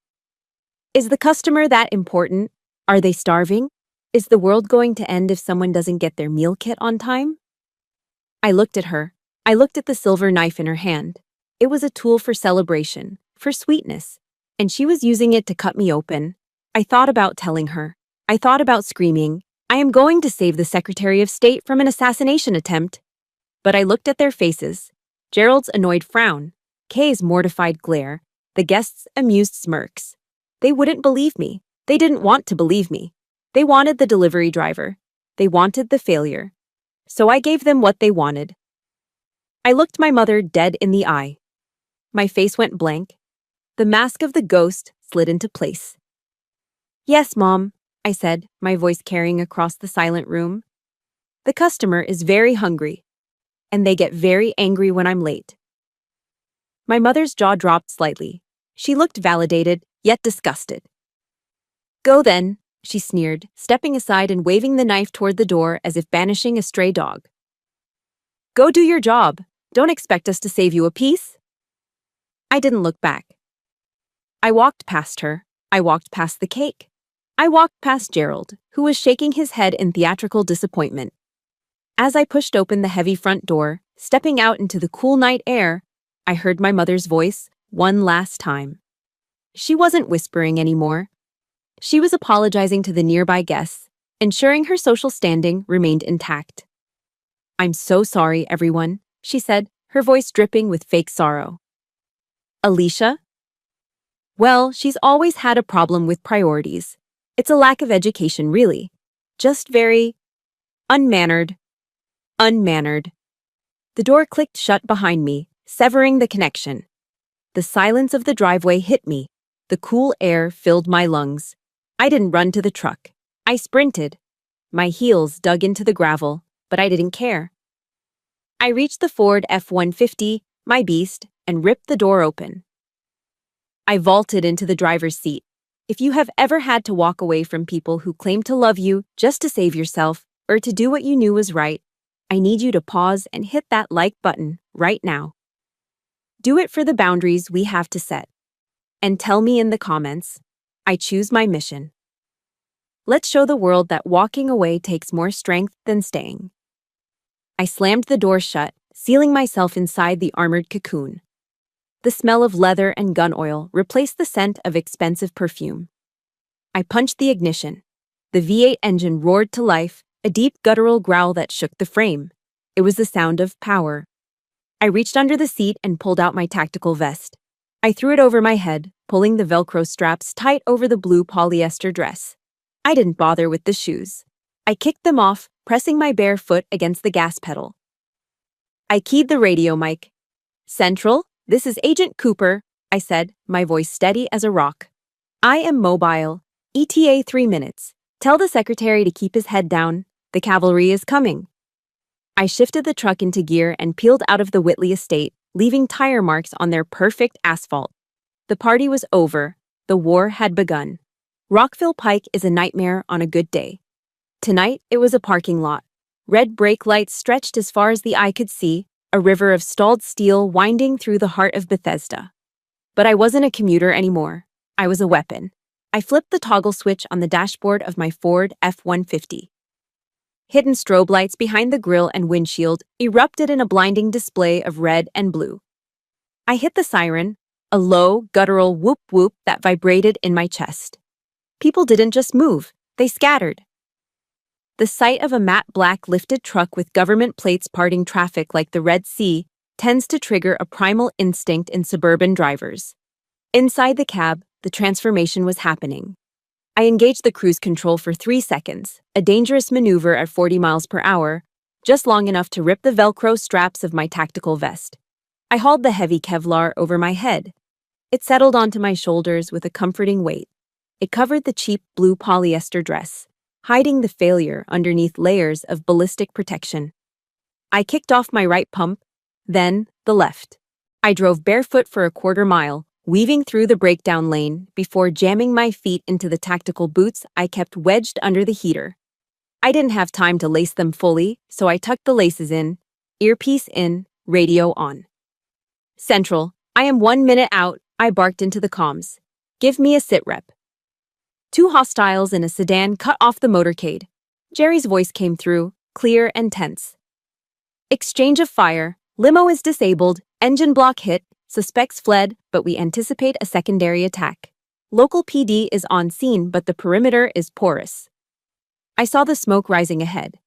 Is the customer that important? Are they starving? Is the world going to end if someone doesn't get their meal kit on time? I looked at her. I looked at the silver knife in her hand. It was a tool for celebration, for sweetness, and she was using it to cut me open. I thought about telling her. I thought about screaming, "I am going to save the Secretary of State from an assassination attempt." But I looked at their faces. Gerald's annoyed frown, Kay's mortified glare, the guests' amused smirks. They wouldn't believe me. They didn't want to believe me. They wanted the delivery driver. They wanted the failure. So I gave them what they wanted. I looked my mother dead in the eye. My face went blank. The mask of the ghost slid into place. "Yes, Mom," I said, my voice carrying across the silent room. "The customer is very hungry, and they get very angry when I'm late." My mother's jaw dropped slightly. She looked validated, yet disgusted. "Go then," she sneered, stepping aside and waving the knife toward the door as if banishing a stray dog. "Go do your job. Don't expect us to save you a piece." I didn't look back. I walked past her. I walked past the cake. I walked past Gerald, who was shaking his head in theatrical disappointment. As I pushed open the heavy front door, stepping out into the cool night air, I heard my mother's voice one last time. She wasn't whispering anymore. She was apologizing to the nearby guests, ensuring her social standing remained intact. "I'm so sorry, everyone," she said, her voice dripping with fake sorrow. "Alicia?" "Well, she's always had a problem with priorities. It's a lack of education, really. Just very unmannered. Unmannered." The door clicked shut behind me, severing the connection. The silence of the driveway hit me. The cool air filled my lungs. I didn't run to the truck. I sprinted. My heels dug into the gravel, but I didn't care. I reached the Ford F-150, my beast, and ripped the door open. I vaulted into the driver's seat. If you have ever had to walk away from people who claim to love you just to save yourself or to do what you knew was right, I need you to pause and hit that like button right now. Do it for the boundaries we have to set. And tell me in the comments, I choose my mission. Let's show the world that walking away takes more strength than staying. I slammed the door shut, sealing myself inside the armored cocoon. The smell of leather and gun oil replaced the scent of expensive perfume. I punched the ignition. The V8 engine roared to life, a deep guttural growl that shook the frame. It was the sound of power. I reached under the seat and pulled out my tactical vest. I threw it over my head, pulling the Velcro straps tight over the blue polyester dress. I didn't bother with the shoes. I kicked them off, pressing my bare foot against the gas pedal. I keyed the radio mic. "Central, this is Agent Cooper," I said, my voice steady as a rock. "I am mobile. ETA 3 minutes. Tell the secretary to keep his head down. The cavalry is coming." I shifted the truck into gear and peeled out of the Whitley estate, leaving tire marks on their perfect asphalt. The party was over. The war had begun. Rockville Pike is a nightmare on a good day. Tonight, it was a parking lot. Red brake lights stretched as far as the eye could see, a river of stalled steel winding through the heart of Bethesda. But I wasn't a commuter anymore. I was a weapon. I flipped the toggle switch on the dashboard of my Ford F-150. Hidden strobe lights behind the grille and windshield erupted in a blinding display of red and blue. I hit the siren, a low, guttural whoop-whoop that vibrated in my chest. People didn't just move, they scattered. The sight of a matte black lifted truck with government plates parting traffic like the Red Sea tends to trigger a primal instinct in suburban drivers. Inside the cab, the transformation was happening. I engaged the cruise control for 3 seconds, a dangerous maneuver at 40 miles per hour, just long enough to rip the Velcro straps of my tactical vest. I hauled the heavy Kevlar over my head. It settled onto my shoulders with a comforting weight. It covered the cheap blue polyester dress, hiding the failure underneath layers of ballistic protection. I kicked off my right pump, then the left. I drove barefoot for a quarter mile, weaving through the breakdown lane before jamming my feet into the tactical boots I kept wedged under the heater. I didn't have time to lace them fully, so I tucked the laces in, earpiece in, radio on. "Central, I am 1 minute out," I barked into the comms. "Give me a sit rep." 2 hostiles in a sedan cut off the motorcade. Jerry's voice came through, clear and tense. "Exchange of fire. Limo is disabled. Engine block hit. Suspects fled, but we anticipate a secondary attack. Local PD is on scene, but the perimeter is porous." I saw the smoke rising ahead.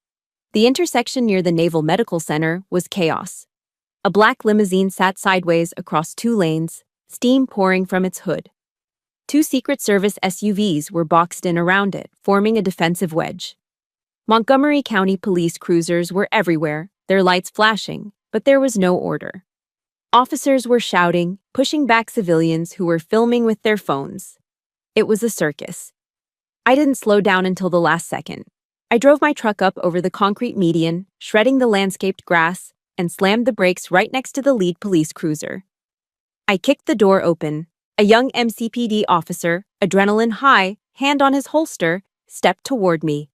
The intersection near the Naval Medical Center was chaos. A black limousine sat sideways across 2 lanes, steam pouring from its hood. 2 Secret Service SUVs were boxed in around it, forming a defensive wedge. Montgomery County police cruisers were everywhere, their lights flashing, but there was no order. Officers were shouting, pushing back civilians who were filming with their phones. It was a circus. I didn't slow down until the last second. I drove my truck up over the concrete median, shredding the landscaped grass, and slammed the brakes right next to the lead police cruiser. I kicked the door open. A young MCPD officer, adrenaline high, hand on his holster, stepped toward me.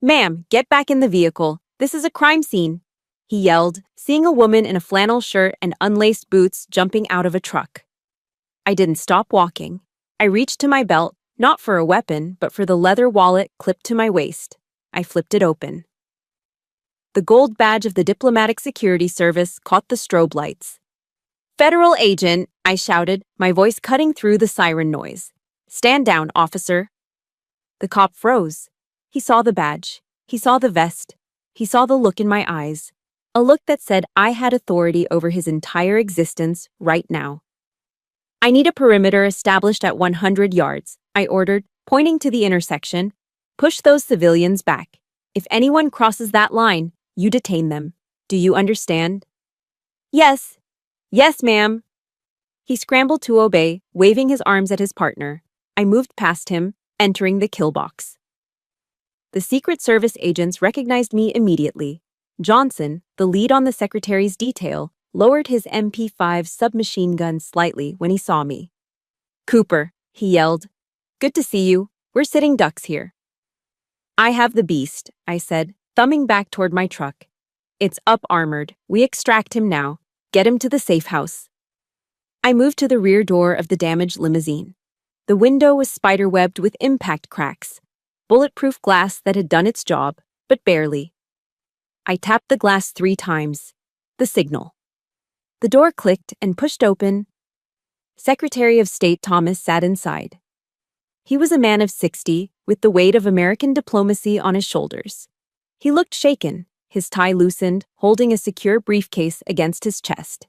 "Ma'am, get back in the vehicle. This is a crime scene," he yelled, seeing a woman in a flannel shirt and unlaced boots jumping out of a truck. I didn't stop walking. I reached to my belt, not for a weapon, but for the leather wallet clipped to my waist. I flipped it open. The gold badge of the Diplomatic Security Service caught the strobe lights. "Federal agent," I shouted, my voice cutting through the siren noise. "Stand down, officer." The cop froze. He saw the badge. He saw the vest. He saw the look in my eyes. A look that said I had authority over his entire existence right now. "I need a perimeter established at 100 yards, I ordered, pointing to the intersection. "Push those civilians back. If anyone crosses that line, you detain them. Do you understand?" "Yes. Yes, ma'am." He scrambled to obey, waving his arms at his partner. I moved past him, entering the kill box. The Secret Service agents recognized me immediately. Johnson, the lead on the secretary's detail, lowered his MP5 submachine gun slightly when he saw me. "Cooper," he yelled. "Good to see you. We're sitting ducks here." "I have the beast," I said, thumbing back toward my truck. "It's up-armored. We extract him now. Get him to the safe house." I moved to the rear door of the damaged limousine. The window was spiderwebbed with impact cracks. bulletproof glass that had done its job, but barely. I tapped the glass 3 times. The signal. The door clicked and pushed open. Secretary of State Thomas sat inside. He was a man of 60, with the weight of American diplomacy on his shoulders. He looked shaken, his tie loosened, holding a secure briefcase against his chest.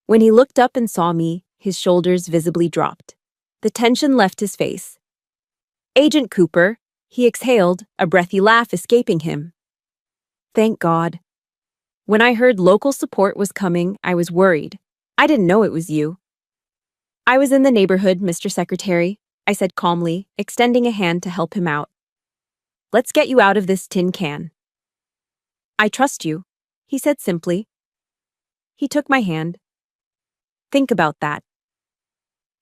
When he looked up and saw me, his shoulders visibly dropped. The tension left his face. "Agent Cooper," he exhaled, a breathy laugh escaping him. Thank God. When I heard local support was coming, I was worried. I didn't know it was you. "I was in the neighborhood, Mr. Secretary," I said calmly, extending a hand to help him out. "Let's get you out of this tin can." "I trust you," he said simply. He took my hand. Think about that.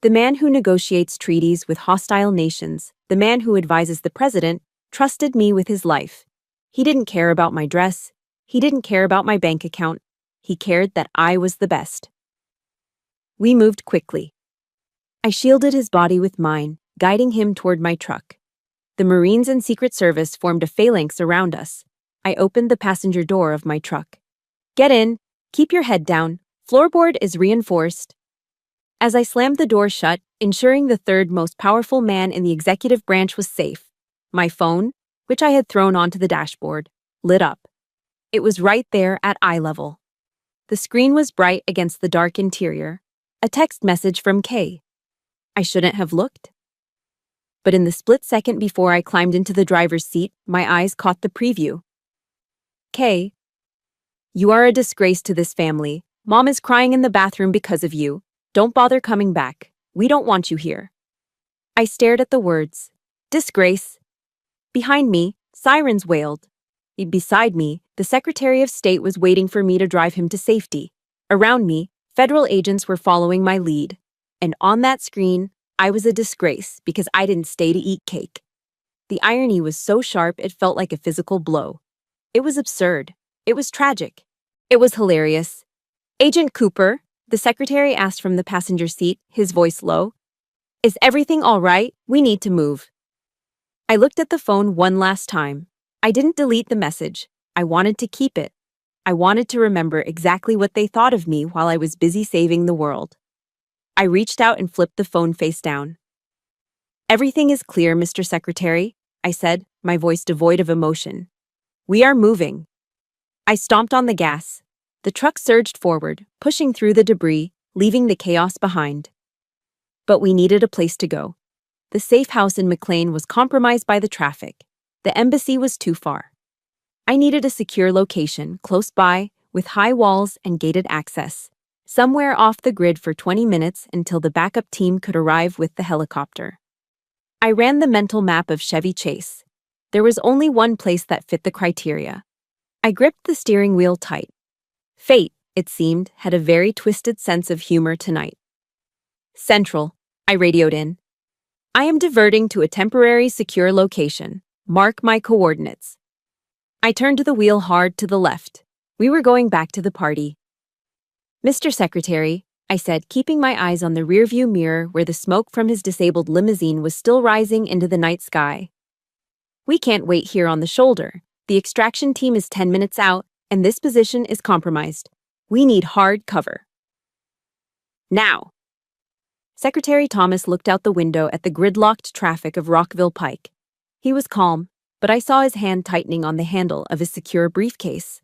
The man who negotiates treaties with hostile nations, the man who advises the president, trusted me with his life. He didn't care about my dress. He didn't care about my bank account. He cared that I was the best. We moved quickly. I shielded his body with mine, guiding him toward my truck. The Marines and Secret Service formed a phalanx around us. I opened the passenger door of my truck. "Get in. Keep your head down. Floorboard is reinforced." As I slammed the door shut, ensuring the third most powerful man in the executive branch was safe, my phone, which I had thrown onto the dashboard, lit up. It was right there at eye level. The screen was bright against the dark interior. A text message from Kay. I shouldn't have looked. But in the split second before I climbed into the driver's seat, my eyes caught the preview. "Kay, you are a disgrace to this family. Mom is crying in the bathroom because of you. Don't bother coming back. We don't want you here." I stared at the words. Disgrace. Behind me, sirens wailed. Beside me, the Secretary of State was waiting for me to drive him to safety. Around me, federal agents were following my lead. And on that screen, I was a disgrace because I didn't stay to eat cake. The irony was so sharp it felt like a physical blow. It was absurd. It was tragic. It was hilarious. "Agent Cooper," the secretary asked from the passenger seat, his voice low. "Is everything all right? We need to move." I looked at the phone one last time. I didn't delete the message. I wanted to keep it. I wanted to remember exactly what they thought of me while I was busy saving the world. I reached out and flipped the phone face down. "Everything is clear, Mr. Secretary," I said, my voice devoid of emotion. "We are moving." I stomped on the gas. The truck surged forward, pushing through the debris, leaving the chaos behind. But we needed a place to go. The safe house in McLean was compromised by the traffic. The embassy was too far. I needed a secure location, close by, with high walls and gated access. Somewhere off the grid for 20 minutes until the backup team could arrive with the helicopter. I ran the mental map of Chevy Chase. There was only one place that fit the criteria. I gripped the steering wheel tight. Fate, it seemed, had a very twisted sense of humor tonight. "Central," I radioed in. "I am diverting to a temporary secure location. Mark my coordinates." I turned the wheel hard to the left. We were going back to the party. "Mr. Secretary," I said, keeping my eyes on the rearview mirror where the smoke from his disabled limousine was still rising into the night sky. "We can't wait here on the shoulder. The extraction team is 10 minutes out, and this position is compromised. We need hard cover. Now." Secretary Thomas looked out the window at the gridlocked traffic of Rockville Pike. He was calm, but I saw his hand tightening on the handle of his secure briefcase.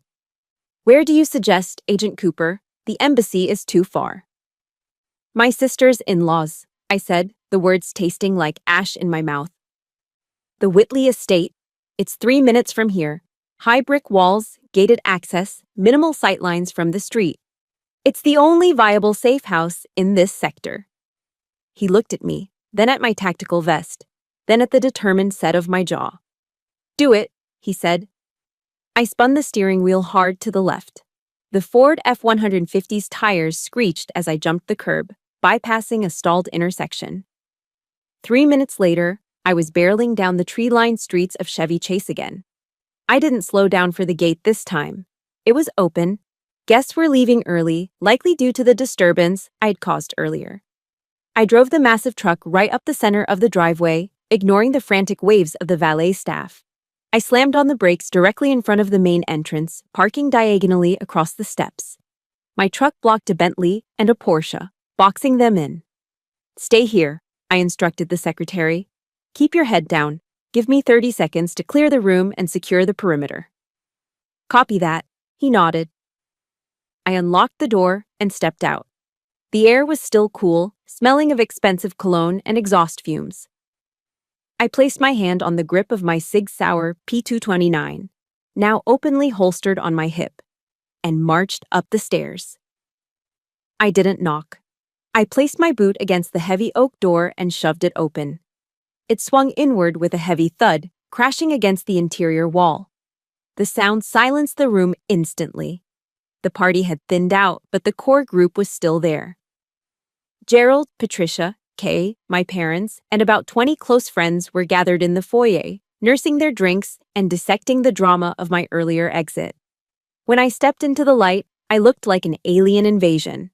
"Where do you suggest, Agent Cooper? The embassy is too far." "My sister's in-laws," I said, the words tasting like ash in my mouth. "The Whitley estate. It's 3 minutes from here. High brick walls, gated access, minimal sightlines from the street. It's the only viable safe house in this sector." He looked at me, then at my tactical vest, then at the determined set of my jaw. "Do it," he said. I spun the steering wheel hard to the left. The Ford F-150's tires screeched as I jumped the curb, bypassing a stalled intersection. 3 minutes later, I was barreling down the tree-lined streets of Chevy Chase again. I didn't slow down for the gate this time. It was open. Guests were leaving early, likely due to the disturbance I had caused earlier. I drove the massive truck right up the center of the driveway, ignoring the frantic waves of the valet staff. I slammed on the brakes directly in front of the main entrance, parking diagonally across the steps. My truck blocked a Bentley and a Porsche, boxing them in. "Stay here," I instructed the secretary. "Keep your head down. Give me 30 seconds to clear the room and secure the perimeter." "Copy that," he nodded. I unlocked the door and stepped out. The air was still cool, smelling of expensive cologne and exhaust fumes. I placed my hand on the grip of my Sig Sauer P229, now openly holstered on my hip, and marched up the stairs. I didn't knock. I placed my boot against the heavy oak door and shoved it open. It swung inward with a heavy thud, crashing against the interior wall. The sound silenced the room instantly. The party had thinned out, but the core group was still there. Gerald, Patricia, Kay, my parents, and about 20 close friends were gathered in the foyer, nursing their drinks and dissecting the drama of my earlier exit. When I stepped into the light, I looked like an alien invasion.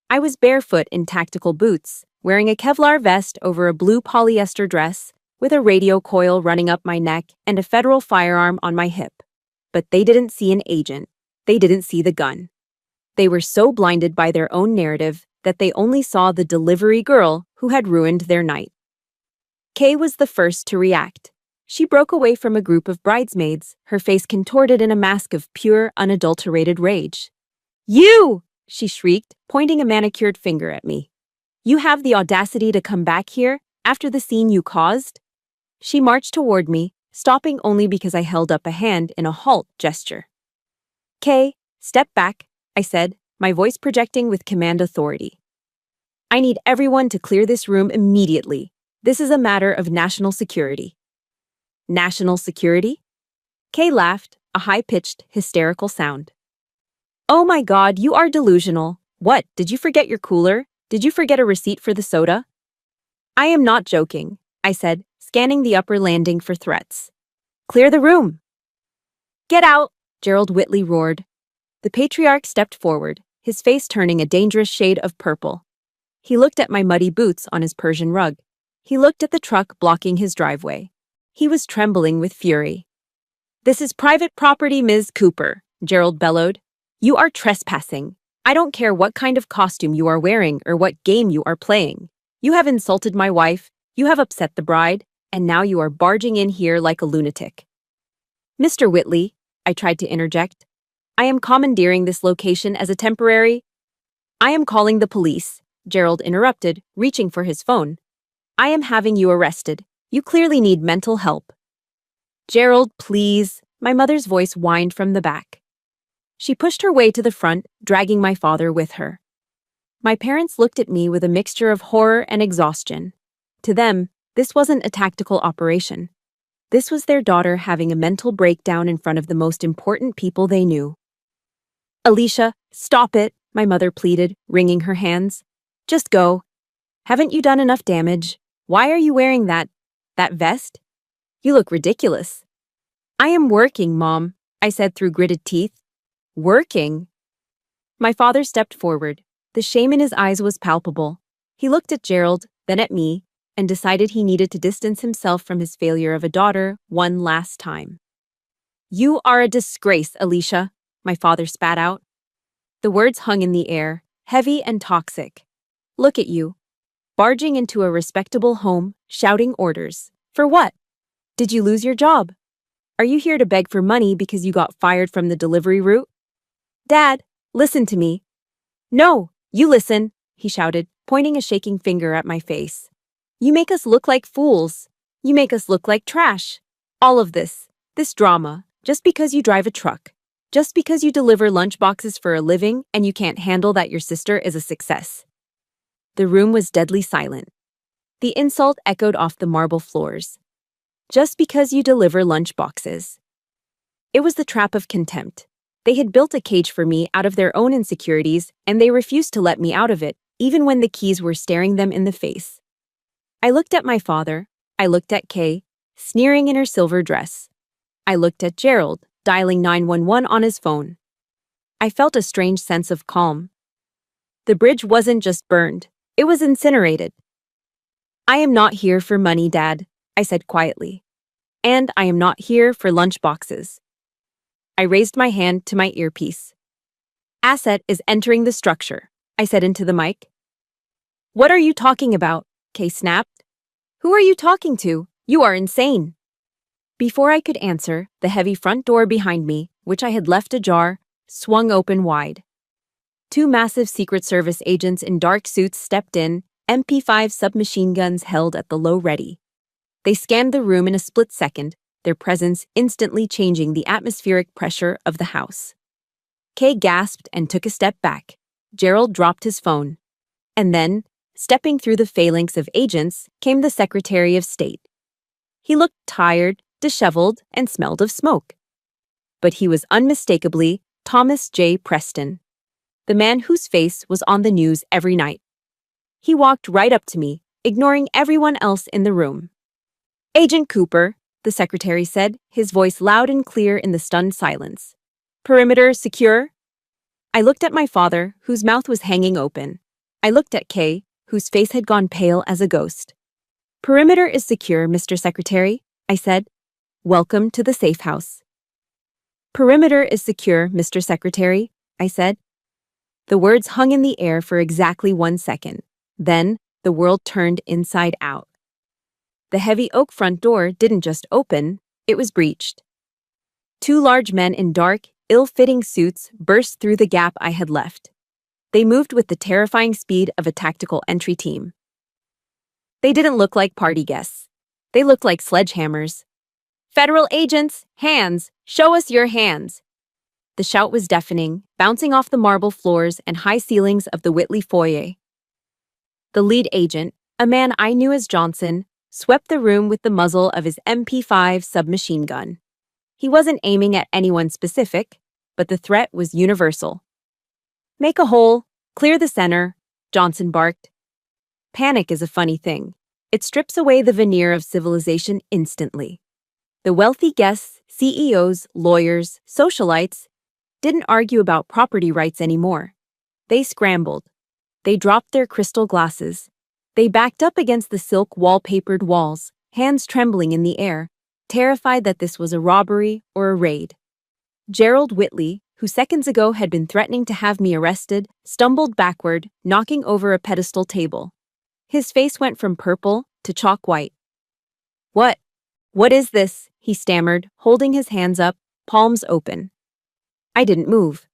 I was barefoot in tactical boots, wearing a Kevlar vest over a blue polyester dress, with a radio coil running up my neck and a federal firearm on my hip. But they didn't see an agent. They didn't see the gun. They were so blinded by their own narrative that they only saw the delivery girl who had ruined their night. Kay was the first to react. She broke away from a group of bridesmaids, her face contorted in a mask of pure, unadulterated rage. "You!" she shrieked, pointing a manicured finger at me. "You have the audacity to come back here after the scene you caused?" She marched toward me, stopping only because I held up a hand in a halt gesture. "Kay, step back," I said, my voice projecting with command authority. "I need everyone to clear this room immediately. This is a matter of national security." "National security?" Kay laughed, a high-pitched, hysterical sound. "Oh my God, you are delusional. What, did you forget your cooler? Did you forget a receipt for the soda?" "I am not joking," I said, scanning the upper landing for threats. "Clear the room." "Get out," Gerald Whitley roared. The patriarch stepped forward, his face turning a dangerous shade of purple. He looked at my muddy boots on his Persian rug. He looked at the truck blocking his driveway. He was trembling with fury. "This is private property, Ms. Cooper," Gerald bellowed. "You are trespassing. I don't care what kind of costume you are wearing or what game you are playing. You have insulted my wife, you have upset the bride, and now you are barging in here like a lunatic." "Mr. Whitley," I tried to interject, "I am commandeering this location as a temporary—" "I am calling the police," Gerald interrupted, reaching for his phone. "I am having you arrested. You clearly need mental help." "Gerald, please," my mother's voice whined from the back. She pushed her way to the front, dragging my father with her. My parents looked at me with a mixture of horror and exhaustion. To them, this wasn't a tactical operation. This was their daughter having a mental breakdown in front of the most important people they knew. "Alicia, stop it," my mother pleaded, wringing her hands. "Just go. Haven't you done enough damage? Why are you wearing that vest? You look ridiculous." "I am working, Mom," I said through gritted teeth. "Working?" My father stepped forward. The shame in his eyes was palpable. He looked at Gerald, then at me, and decided he needed to distance himself from his failure of a daughter one last time. "You are a disgrace, Alicia," my father spat out. The words hung in the air, heavy and toxic. "Look at you, barging into a respectable home, shouting orders. For what? Did you lose your job? Are you here to beg for money because you got fired from the delivery route? Dad, listen to me." "No, you listen," he shouted, pointing a shaking finger at my face. "You make us look like fools. You make us look like trash. All of this drama, just because you drive a truck. Just because you deliver lunchboxes for a living and you can't handle that your sister is a success." The room was deadly silent. The insult echoed off the marble floors. Just because you deliver lunchboxes. It was the trap of contempt. They had built a cage for me out of their own insecurities, and they refused to let me out of it, even when the keys were staring them in the face. I looked at my father. I looked at Kay, sneering in her silver dress. I looked at Gerald, dialing 911 on his phone. I felt a strange sense of calm. The bridge wasn't just burned, it was incinerated. "I am not here for money, Dad," I said quietly. And I am not here for lunch boxes. I raised my hand to my earpiece. Asset is entering the structure, I said into the mic. What are you talking about? Kay snapped. Who are you talking to? You are insane. Before I could answer, the heavy front door behind me, which I had left ajar, swung open wide. Two massive Secret Service agents in dark suits stepped in, MP5 submachine guns held at the low ready. They scanned the room in a split second, their presence instantly changing the atmospheric pressure of the house. Kay gasped and took a step back. Gerald dropped his phone. And then, stepping through the phalanx of agents, came the Secretary of State. He looked tired, disheveled, and smelled of smoke. But he was unmistakably Thomas J. Preston, the man whose face was on the news every night. He walked right up to me, ignoring everyone else in the room. Agent Cooper, the secretary said, his voice loud and clear in the stunned silence. Perimeter secure? I looked at my father, whose mouth was hanging open. I looked at Kay, whose face had gone pale as a ghost. Perimeter is secure, Mr. Secretary, I said. Welcome to the safe house. Perimeter is secure, Mr. Secretary, I said. The words hung in the air for exactly 1 second. Then, the world turned inside out. The heavy oak front door didn't just open, it was breached. Two large men in dark, ill-fitting suits burst through the gap I had left. They moved with the terrifying speed of a tactical entry team. They didn't look like party guests. They looked like sledgehammers. Federal agents, hands! Show us your hands! The shout was deafening, bouncing off the marble floors and high ceilings of the Whitley foyer. The lead agent, a man I knew as Johnson, swept the room with the muzzle of his MP5 submachine gun. He wasn't aiming at anyone specific, but the threat was universal. Make a hole, clear the center, Johnson barked. Panic is a funny thing. It strips away the veneer of civilization instantly. The wealthy guests, CEOs, lawyers, socialites, didn't argue about property rights anymore. They scrambled. They dropped their crystal glasses. They backed up against the silk wallpapered walls, hands trembling in the air, terrified that this was a robbery or a raid. Gerald Whitley, who seconds ago had been threatening to have me arrested, stumbled backward, knocking over a pedestal table. His face went from purple to chalk white. What is this? He stammered, holding his hands up, palms open. I didn't move.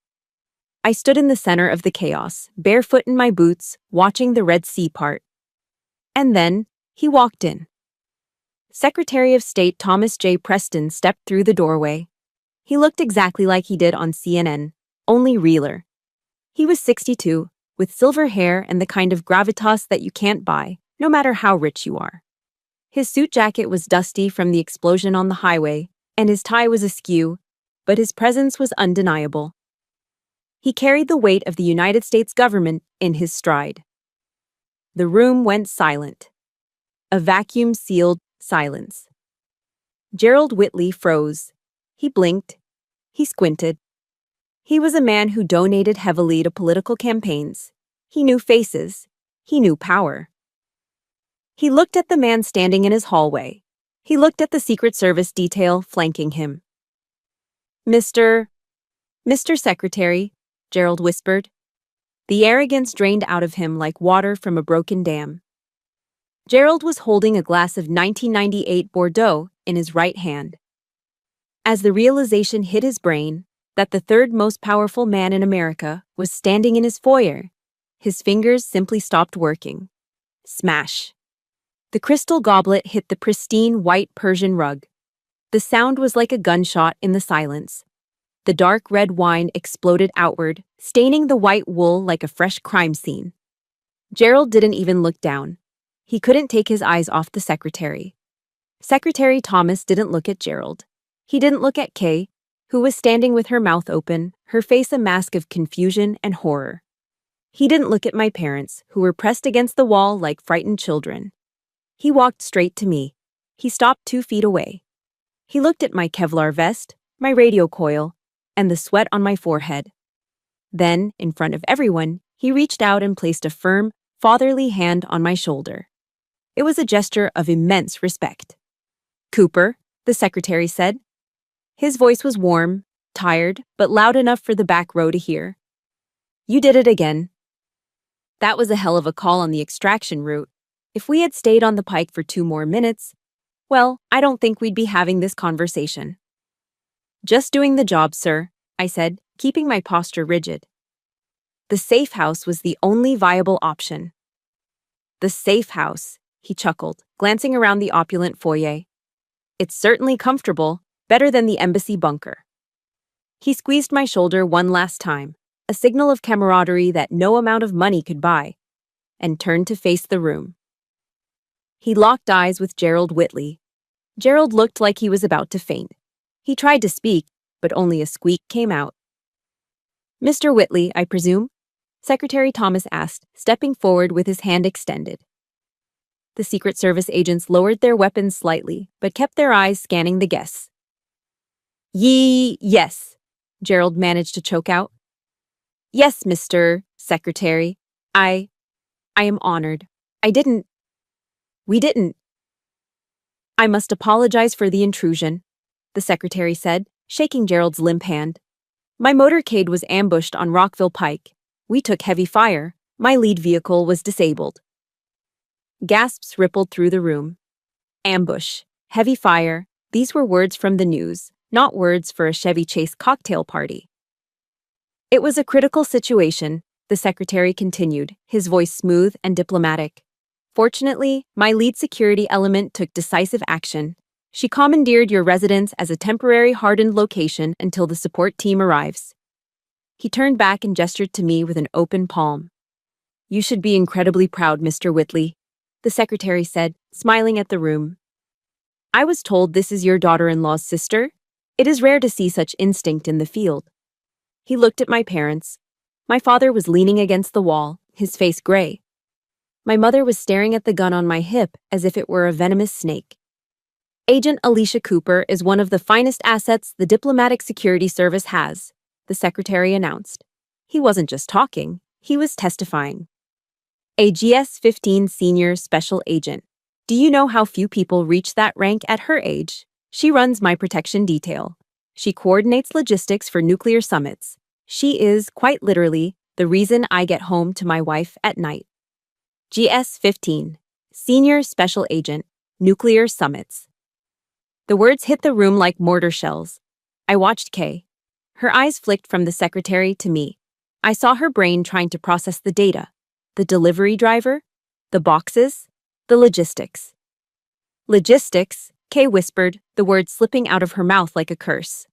I stood in the center of the chaos, barefoot in my boots, watching the Red Sea part. And then, he walked in. Secretary of State Thomas J. Preston stepped through the doorway. He looked exactly like he did on CNN, only realer. He was 62, with silver hair and the kind of gravitas that you can't buy, no matter how rich you are. His suit jacket was dusty from the explosion on the highway, and his tie was askew, but his presence was undeniable. He carried the weight of the United States government in his stride. The room went silent. A vacuum-sealed silence. Gerald Whitley froze. He blinked. He squinted. He was a man who donated heavily to political campaigns. He knew faces. He knew power. He looked at the man standing in his hallway. He looked at the Secret Service detail flanking him. Mr. Secretary, Gerald whispered. The arrogance drained out of him like water from a broken dam. Gerald was holding a glass of 1998 Bordeaux in his right hand. As the realization hit his brain that the third most powerful man in America was standing in his foyer, his fingers simply stopped working. Smash. The crystal goblet hit the pristine white Persian rug. The sound was like a gunshot in the silence. The dark red wine exploded outward, staining the white wool like a fresh crime scene. Gerald didn't even look down. He couldn't take his eyes off the secretary. Secretary Thomas didn't look at Gerald. He didn't look at Kay, who was standing with her mouth open, her face a mask of confusion and horror. He didn't look at my parents, who were pressed against the wall like frightened children. He walked straight to me. He stopped 2 feet away. He looked at my Kevlar vest, my radio coil, and the sweat on my forehead. Then, in front of everyone, he reached out and placed a firm, fatherly hand on my shoulder. It was a gesture of immense respect. Cooper, the secretary said. His voice was warm, tired, but loud enough for the back row to hear. You did it again. That was a hell of a call on the extraction route. If we had stayed on the pike for 2 more minutes, well, I don't think we'd be having this conversation. Just doing the job, sir, I said, keeping my posture rigid. The safe house was the only viable option. The safe house, he chuckled, glancing around the opulent foyer. It's certainly comfortable, better than the embassy bunker. He squeezed my shoulder one last time, a signal of camaraderie that no amount of money could buy, and turned to face the room. He locked eyes with Gerald Whitley. Gerald looked like he was about to faint. He tried to speak, but only a squeak came out. Mr. Whitley, I presume? Secretary Thomas asked, stepping forward with his hand extended. The Secret Service agents lowered their weapons slightly, but kept their eyes scanning the guests. Yes, Gerald managed to choke out. Yes, Mr. Secretary. I am honored. We didn't. I must apologize for the intrusion, the secretary said, shaking Gerald's limp hand. My motorcade was ambushed on Rockville Pike. We took heavy fire. My lead vehicle was disabled. Gasps rippled through the room. Ambush, heavy fire, these were words from the news, not words for a Chevy Chase cocktail party. It was a critical situation, the secretary continued, his voice smooth and diplomatic. Fortunately, my lead security element took decisive action. She commandeered your residence as a temporary hardened location until the support team arrives. He turned back and gestured to me with an open palm. You should be incredibly proud, Mr. Whitley, the secretary said, smiling at the room. I was told this is your daughter-in-law's sister. It is rare to see such instinct in the field. He looked at my parents. My father was leaning against the wall, his face gray. My mother was staring at the gun on my hip as if it were a venomous snake. Agent Alicia Cooper is one of the finest assets the Diplomatic Security Service has, the secretary announced. He wasn't just talking, he was testifying. A GS-15 senior special agent. Do you know how few people reach that rank at her age? She runs my protection detail. She coordinates logistics for nuclear summits. She is, quite literally, the reason I get home to my wife at night. GS-15, Senior Special Agent, Nuclear Summits. The words hit the room like mortar shells. I watched Kay. Her eyes flicked from the secretary to me. I saw her brain trying to process the data, the delivery driver, the boxes, the logistics. Logistics, Kay whispered, the word slipping out of her mouth like a curse.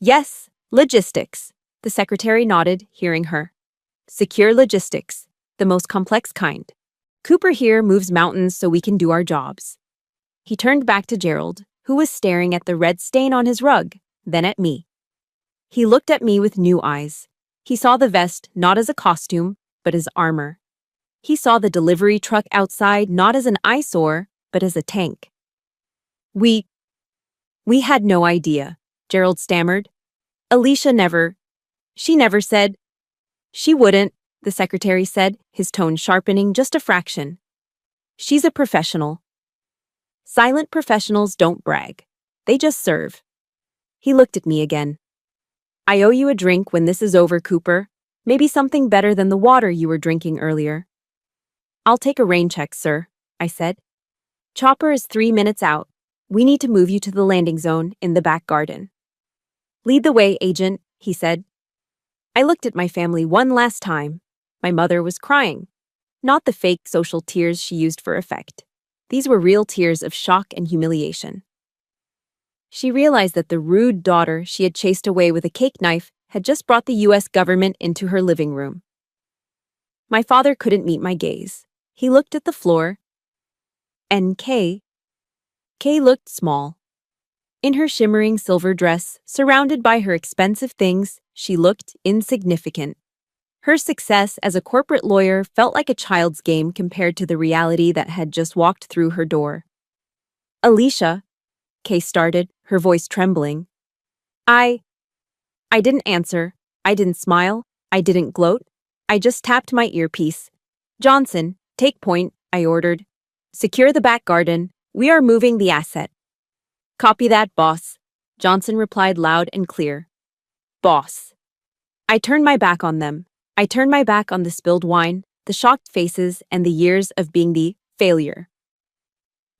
Yes, logistics, the secretary nodded, hearing her. Secure logistics, the most complex kind. Cooper here moves mountains so we can do our jobs. He turned back to Gerald, who was staring at the red stain on his rug, then at me. He looked at me with new eyes. He saw the vest not as a costume, but as armor. He saw the delivery truck outside not as an eyesore, but as a tank. We had no idea, Gerald stammered. Alicia she never said. She wouldn't, the secretary said, his tone sharpening just a fraction. She's a professional. Silent professionals don't brag. They just serve. He looked at me again. I owe you a drink when this is over, Cooper. Maybe something better than the water you were drinking earlier. I'll take a rain check, sir, I said. Chopper is 3 minutes out. We need to move you to the landing zone in the back garden. Lead the way, agent, he said. I looked at my family one last time. My mother was crying. Not the fake social tears she used for effect. These were real tears of shock and humiliation. She realized that the rude daughter she had chased away with a cake knife had just brought the U.S. government into her living room. My father couldn't meet my gaze. He looked at the floor. And Kay looked small. In her shimmering silver dress, surrounded by her expensive things, she looked insignificant. Her success as a corporate lawyer felt like a child's game compared to the reality that had just walked through her door. Alicia, Kay started, her voice trembling. I didn't answer. I didn't smile. I didn't gloat. I just tapped my earpiece. Johnson, take point, I ordered. Secure the back garden. We are moving the asset. Copy that, boss, Johnson replied loud and clear. Boss. I turned my back on them. I turned my back on the spilled wine, the shocked faces, and the years of being the failure.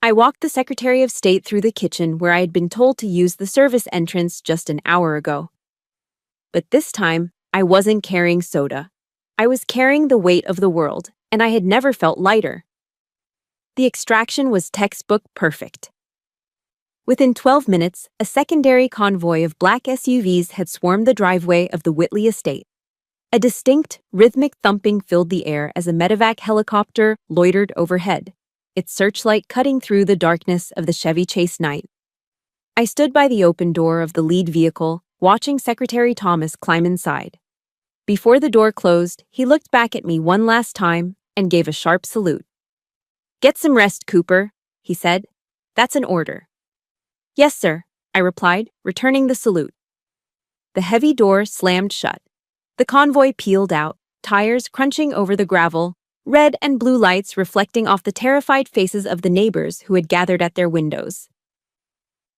I walked the Secretary of State through the kitchen where I had been told to use the service entrance just an hour ago. But this time, I wasn't carrying soda. I was carrying the weight of the world, and I had never felt lighter. The extraction was textbook perfect. Within 12 minutes, a secondary convoy of black SUVs had swarmed the driveway of the Whitley estate. A distinct, rhythmic thumping filled the air as a medevac helicopter loitered overhead, its searchlight cutting through the darkness of the Chevy Chase night. I stood by the open door of the lead vehicle, watching Secretary Thomas climb inside. Before the door closed, he looked back at me one last time and gave a sharp salute. "Get some rest, Cooper," he said. "That's an order." "Yes, sir," I replied, returning the salute. The heavy door slammed shut. The convoy peeled out, tires crunching over the gravel, red and blue lights reflecting off the terrified faces of the neighbors who had gathered at their windows.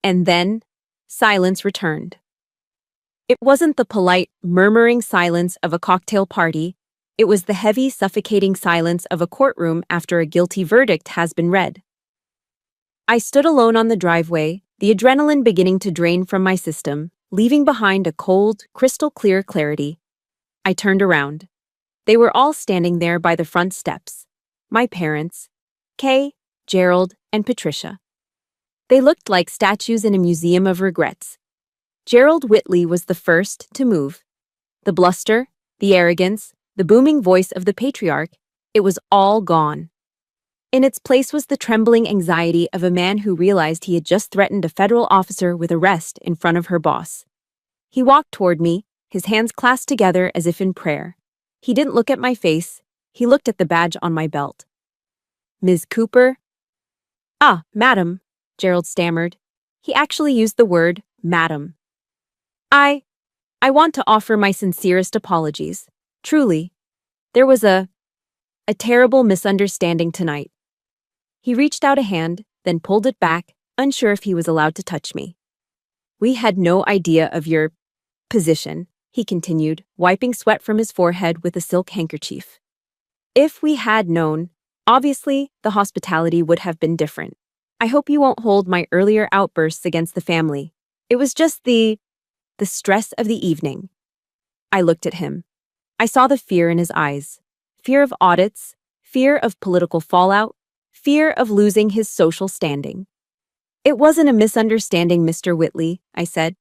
And then, silence returned. It wasn't the polite, murmuring silence of a cocktail party. It was the heavy, suffocating silence of a courtroom after a guilty verdict has been read. I stood alone on the driveway, the adrenaline beginning to drain from my system, leaving behind a cold, crystal-clear clarity. I turned around. They were all standing there by the front steps. My parents, Kay, Gerald, and Patricia. They looked like statues in a museum of regrets. Gerald Whitley was the first to move. The bluster, the arrogance, the booming voice of the patriarch, it was all gone. In its place was the trembling anxiety of a man who realized he had just threatened a federal officer with arrest in front of her boss. He walked toward me, his hands clasped together as if in prayer. He didn't look at my face, he looked at the badge on my belt. "Ms. Cooper?" "Ah, madam," Gerald stammered. He actually used the word, madam. I want to offer my sincerest apologies. Truly. There was a terrible misunderstanding tonight." He reached out a hand, then pulled it back, unsure if he was allowed to touch me. "We had no idea of your position," he continued, wiping sweat from his forehead with a silk handkerchief. "If we had known, obviously, the hospitality would have been different. I hope you won't hold my earlier outbursts against the family. It was just the stress of the evening." I looked at him. I saw the fear in his eyes. Fear of audits, fear of political fallout, fear of losing his social standing. "It wasn't a misunderstanding, Mr. Whitley," I said.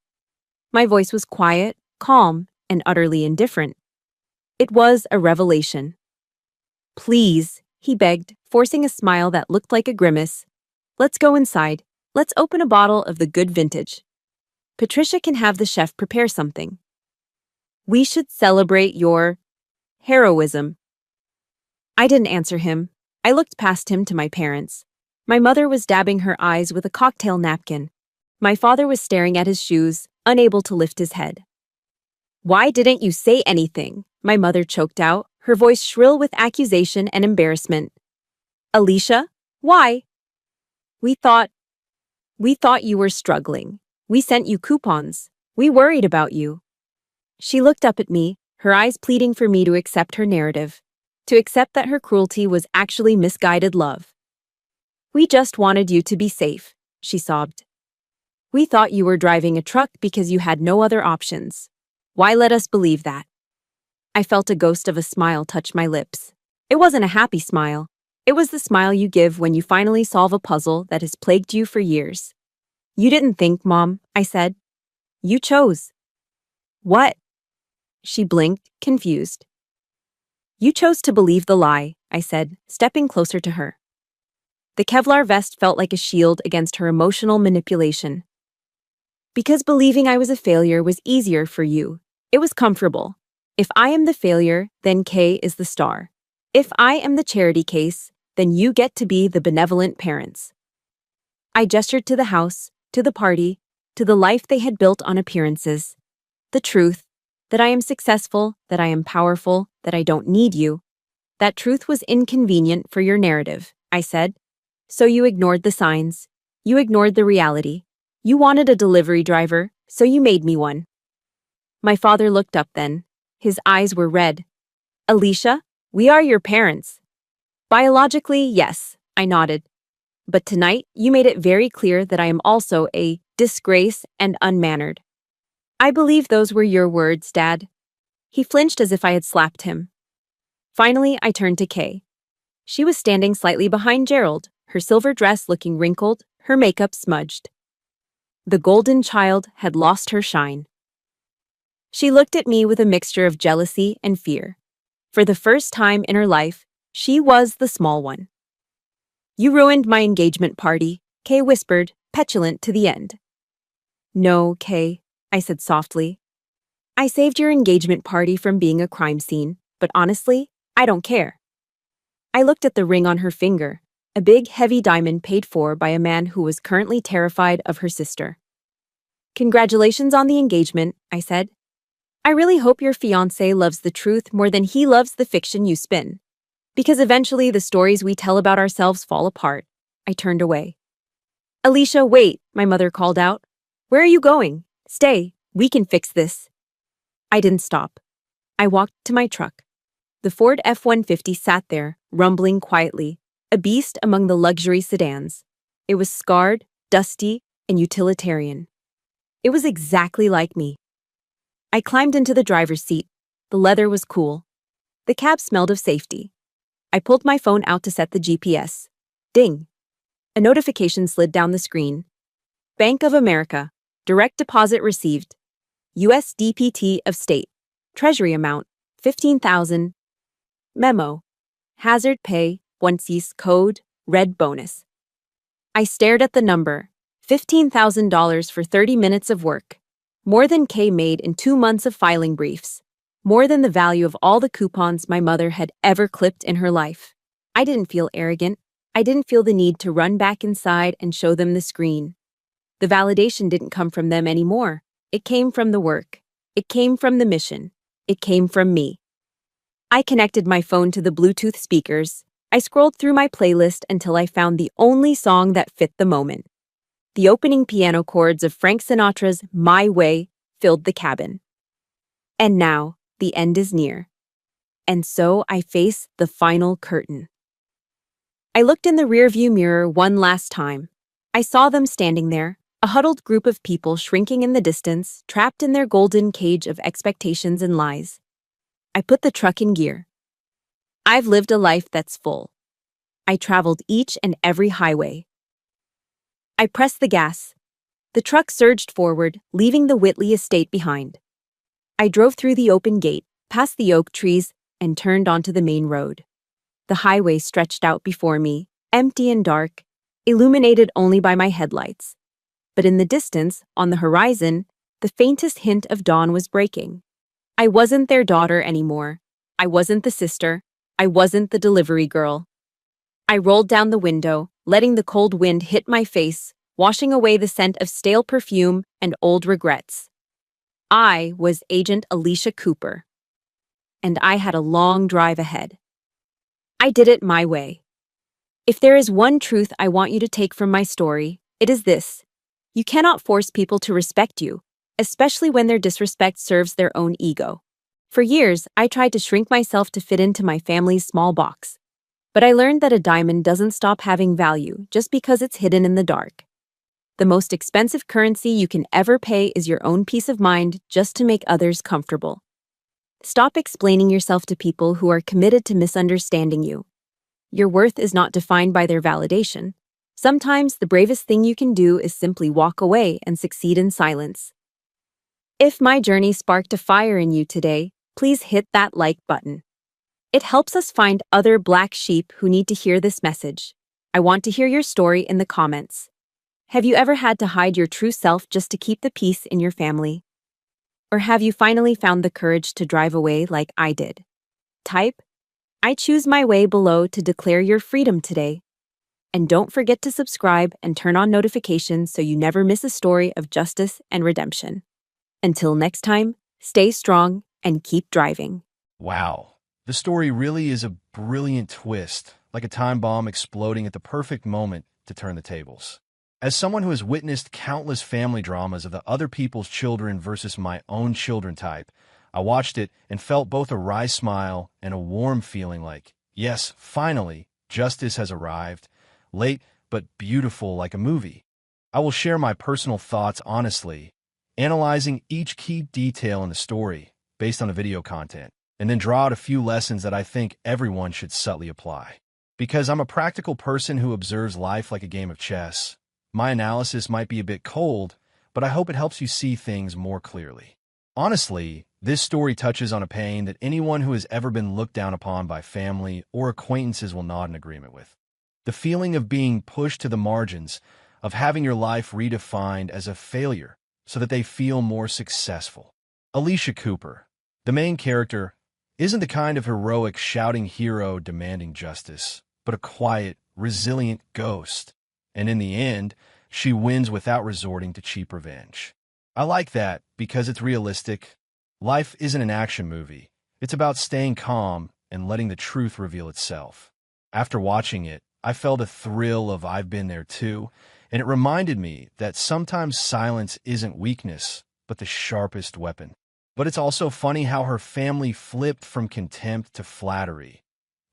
My voice was quiet, calm, and utterly indifferent. "It was a revelation." "Please," he begged, forcing a smile that looked like a grimace. "Let's go inside. Let's open a bottle of the good vintage. Patricia can have the chef prepare something. We should celebrate your heroism." I didn't answer him. I looked past him to my parents. My mother was dabbing her eyes with a cocktail napkin. My father was staring at his shoes, unable to lift his head. "Why didn't you say anything?" my mother choked out, her voice shrill with accusation and embarrassment. "Alicia, why?" We thought you were struggling. We sent you coupons. We worried about you." She looked up at me, her eyes pleading for me to accept her narrative, to accept that her cruelty was actually misguided love. "We just wanted you to be safe," she sobbed. "We thought you were driving a truck because you had no other options. Why let us believe that?" I felt a ghost of a smile touch my lips. It wasn't a happy smile. It was the smile you give when you finally solve a puzzle that has plagued you for years. "You didn't think, Mom," I said. "You chose." "What?" She blinked, confused. "You chose to believe the lie," I said, stepping closer to her. The Kevlar vest felt like a shield against her emotional manipulation. "Because believing I was a failure was easier for you. It was comfortable. If I am the failure, then Kay is the star. If I am the charity case, then you get to be the benevolent parents." I gestured to the house, to the party, to the life they had built on appearances. The truth, that I am successful, that I am powerful, that I don't need you. That truth was inconvenient for your narrative, I said. So you ignored the signs. You ignored the reality. You wanted a delivery driver, so you made me one. My father looked up then. His eyes were red. Alicia, we are your parents. Biologically, yes, I nodded. But tonight, you made it very clear that I am also a disgrace and unmannered. I believe those were your words, Dad. He flinched as if I had slapped him. Finally, I turned to Kay. She was standing slightly behind Gerald, her silver dress looking wrinkled, her makeup smudged. The golden child had lost her shine. She looked at me with a mixture of jealousy and fear. For the first time in her life, she was the small one. You ruined my engagement party, Kay whispered, petulant to the end. No, Kay, I said softly. I saved your engagement party from being a crime scene, but honestly, I don't care. I looked at the ring on her finger, a big, heavy diamond paid for by a man who was currently terrified of her sister. Congratulations on the engagement, I said. I really hope your fiancé loves the truth more than he loves the fiction you spin. Because eventually the stories we tell about ourselves fall apart. I turned away. Alicia, wait, my mother called out. Where are you going? Stay, we can fix this. I didn't stop. I walked to my truck. The Ford F-150 sat there, rumbling quietly, a beast among the luxury sedans. It was scarred, dusty, and utilitarian. It was exactly like me. I climbed into the driver's seat. The leather was cool. The cab smelled of safety. I pulled my phone out to set the GPS. Ding. A notification slid down the screen. Bank of America. Direct deposit received. USDPT of state. Treasury amount, 15,000. Memo. Hazard pay, onesies code, red bonus. I stared at the number. $15,000 for 30 minutes of work. More than Kay made in 2 months of filing briefs. More than the value of all the coupons my mother had ever clipped in her life. I didn't feel arrogant. I didn't feel the need to run back inside and show them the screen. The validation didn't come from them anymore. It came from the work. It came from the mission. It came from me. I connected my phone to the Bluetooth speakers. I scrolled through my playlist until I found the only song that fit the moment. The opening piano chords of Frank Sinatra's My Way filled the cabin. And now, the end is near. And so I face the final curtain. I looked in the rearview mirror one last time. I saw them standing there, a huddled group of people shrinking in the distance, trapped in their golden cage of expectations and lies. I put the truck in gear. I've lived a life that's full. I traveled each and every highway. I pressed the gas. The truck surged forward, leaving the Whitley estate behind. I drove through the open gate, past the oak trees, and turned onto the main road. The highway stretched out before me, empty and dark, illuminated only by my headlights. But in the distance, on the horizon, the faintest hint of dawn was breaking. I wasn't their daughter anymore. I wasn't the sister. I wasn't the delivery girl. I rolled down the window, letting the cold wind hit my face, washing away the scent of stale perfume and old regrets. I was Agent Alicia Cooper. And I had a long drive ahead. I did it my way. If there is one truth I want you to take from my story, it is this. You cannot force people to respect you, especially when their disrespect serves their own ego. For years, I tried to shrink myself to fit into my family's small box. But I learned that a diamond doesn't stop having value just because it's hidden in the dark. The most expensive currency you can ever pay is your own peace of mind just to make others comfortable. Stop explaining yourself to people who are committed to misunderstanding you. Your worth is not defined by their validation. Sometimes the bravest thing you can do is simply walk away and succeed in silence. If my journey sparked a fire in you today, please hit that like button. It helps us find other black sheep who need to hear this message. I want to hear your story in the comments. Have you ever had to hide your true self just to keep the peace in your family? Or have you finally found the courage to drive away like I did? Type, I choose my way below to declare your freedom today. And don't forget to subscribe and turn on notifications so you never miss a story of justice and redemption. Until next time, stay strong and keep driving. Wow. The story really is a brilliant twist, like a time bomb exploding at the perfect moment to turn the tables. As someone who has witnessed countless family dramas of the other people's children versus my own children type, I watched it and felt both a wry smile and a warm feeling like, yes, finally, justice has arrived, late but beautiful like a movie. I will share my personal thoughts honestly, analyzing each key detail in the story based on the video content, and then draw out a few lessons that I think everyone should subtly apply. Because I'm a practical person who observes life like a game of chess, my analysis might be a bit cold, but I hope it helps you see things more clearly. Honestly, this story touches on a pain that anyone who has ever been looked down upon by family or acquaintances will nod in agreement with. The feeling of being pushed to the margins, of having your life redefined as a failure so that they feel more successful. Alicia Cooper, the main character, isn't the kind of heroic shouting hero demanding justice, but a quiet, resilient ghost. And in the end, she wins without resorting to cheap revenge. I like that because it's realistic. Life isn't an action movie. It's about staying calm and letting the truth reveal itself. After watching it, I felt a thrill of I've been there too, and it reminded me that sometimes silence isn't weakness, but the sharpest weapon. But it's also funny how her family flipped from contempt to flattery.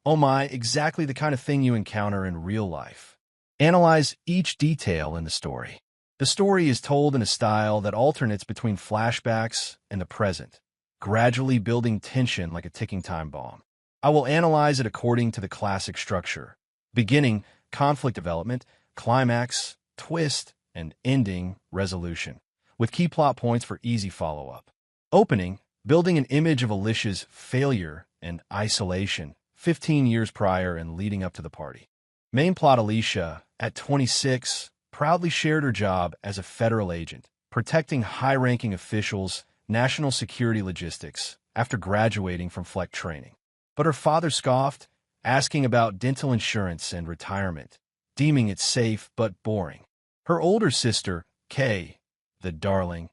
Oh my, exactly the kind of thing you encounter in real life. Analyze each detail in the story. The story is told in a style that alternates between flashbacks and the present, gradually building tension like a ticking time bomb. I will analyze it according to the classic structure: beginning, conflict development, climax, twist, and ending, resolution, with key plot points for easy follow-up. Opening, building an image of Alicia's failure and isolation 15 years prior and leading up to the party. Main plot: Alicia, at 26, proudly shared her job as a federal agent, protecting high-ranking officials, national security logistics, after graduating from FLEC training. But her father scoffed, asking about dental insurance and retirement, deeming it safe but boring. Her older sister, Kay, the darling,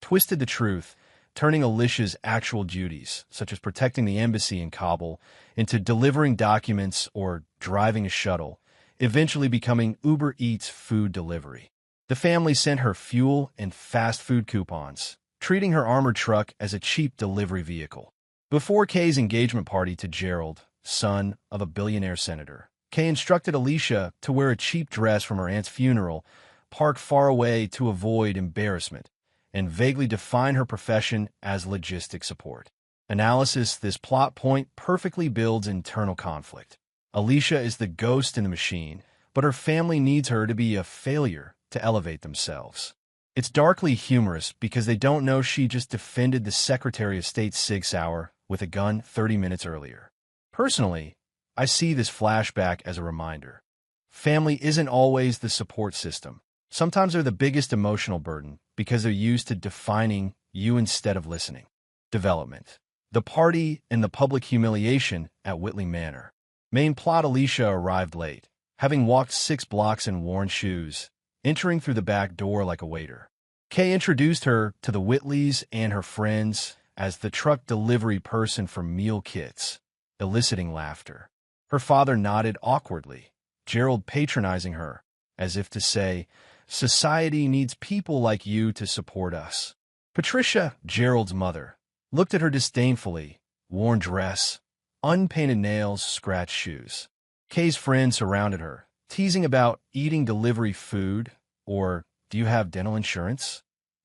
twisted the truth, turning Alicia's actual duties, such as protecting the embassy in Kabul, into delivering documents or driving a shuttle, eventually becoming Uber Eats food delivery. The family sent her fuel and fast food coupons, treating her armored truck as a cheap delivery vehicle. Before Kay's engagement party to Gerald, son of a billionaire senator, Kay instructed Alicia to wear a cheap dress from her aunt's funeral, park far away to avoid embarrassment, and vaguely define her profession as logistic support. Analysis: this plot point perfectly builds internal conflict. Alicia is the ghost in the machine, but her family needs her to be a failure to elevate themselves. It's darkly humorous because they don't know she just defended the Secretary of State Sig Sauer with a gun 30 minutes earlier. Personally, I see this flashback as a reminder. Family isn't always the support system. Sometimes they're the biggest emotional burden because they're used to defining you instead of listening. Development: the party and the public humiliation at Whitley Manor. Main plot: Alicia arrived late, having walked 6 blocks in worn shoes, entering through the back door like a waiter. Kay introduced her to the Whitleys and her friends as the truck delivery person for meal kits, eliciting laughter. Her father nodded awkwardly, Gerald patronizing her, as if to say, "Society needs people like you to support us." Patricia, Gerald's mother, looked at her disdainfully, worn dress, unpainted nails, scratched shoes. Kay's friends surrounded her, teasing about eating delivery food or "do you have dental insurance?"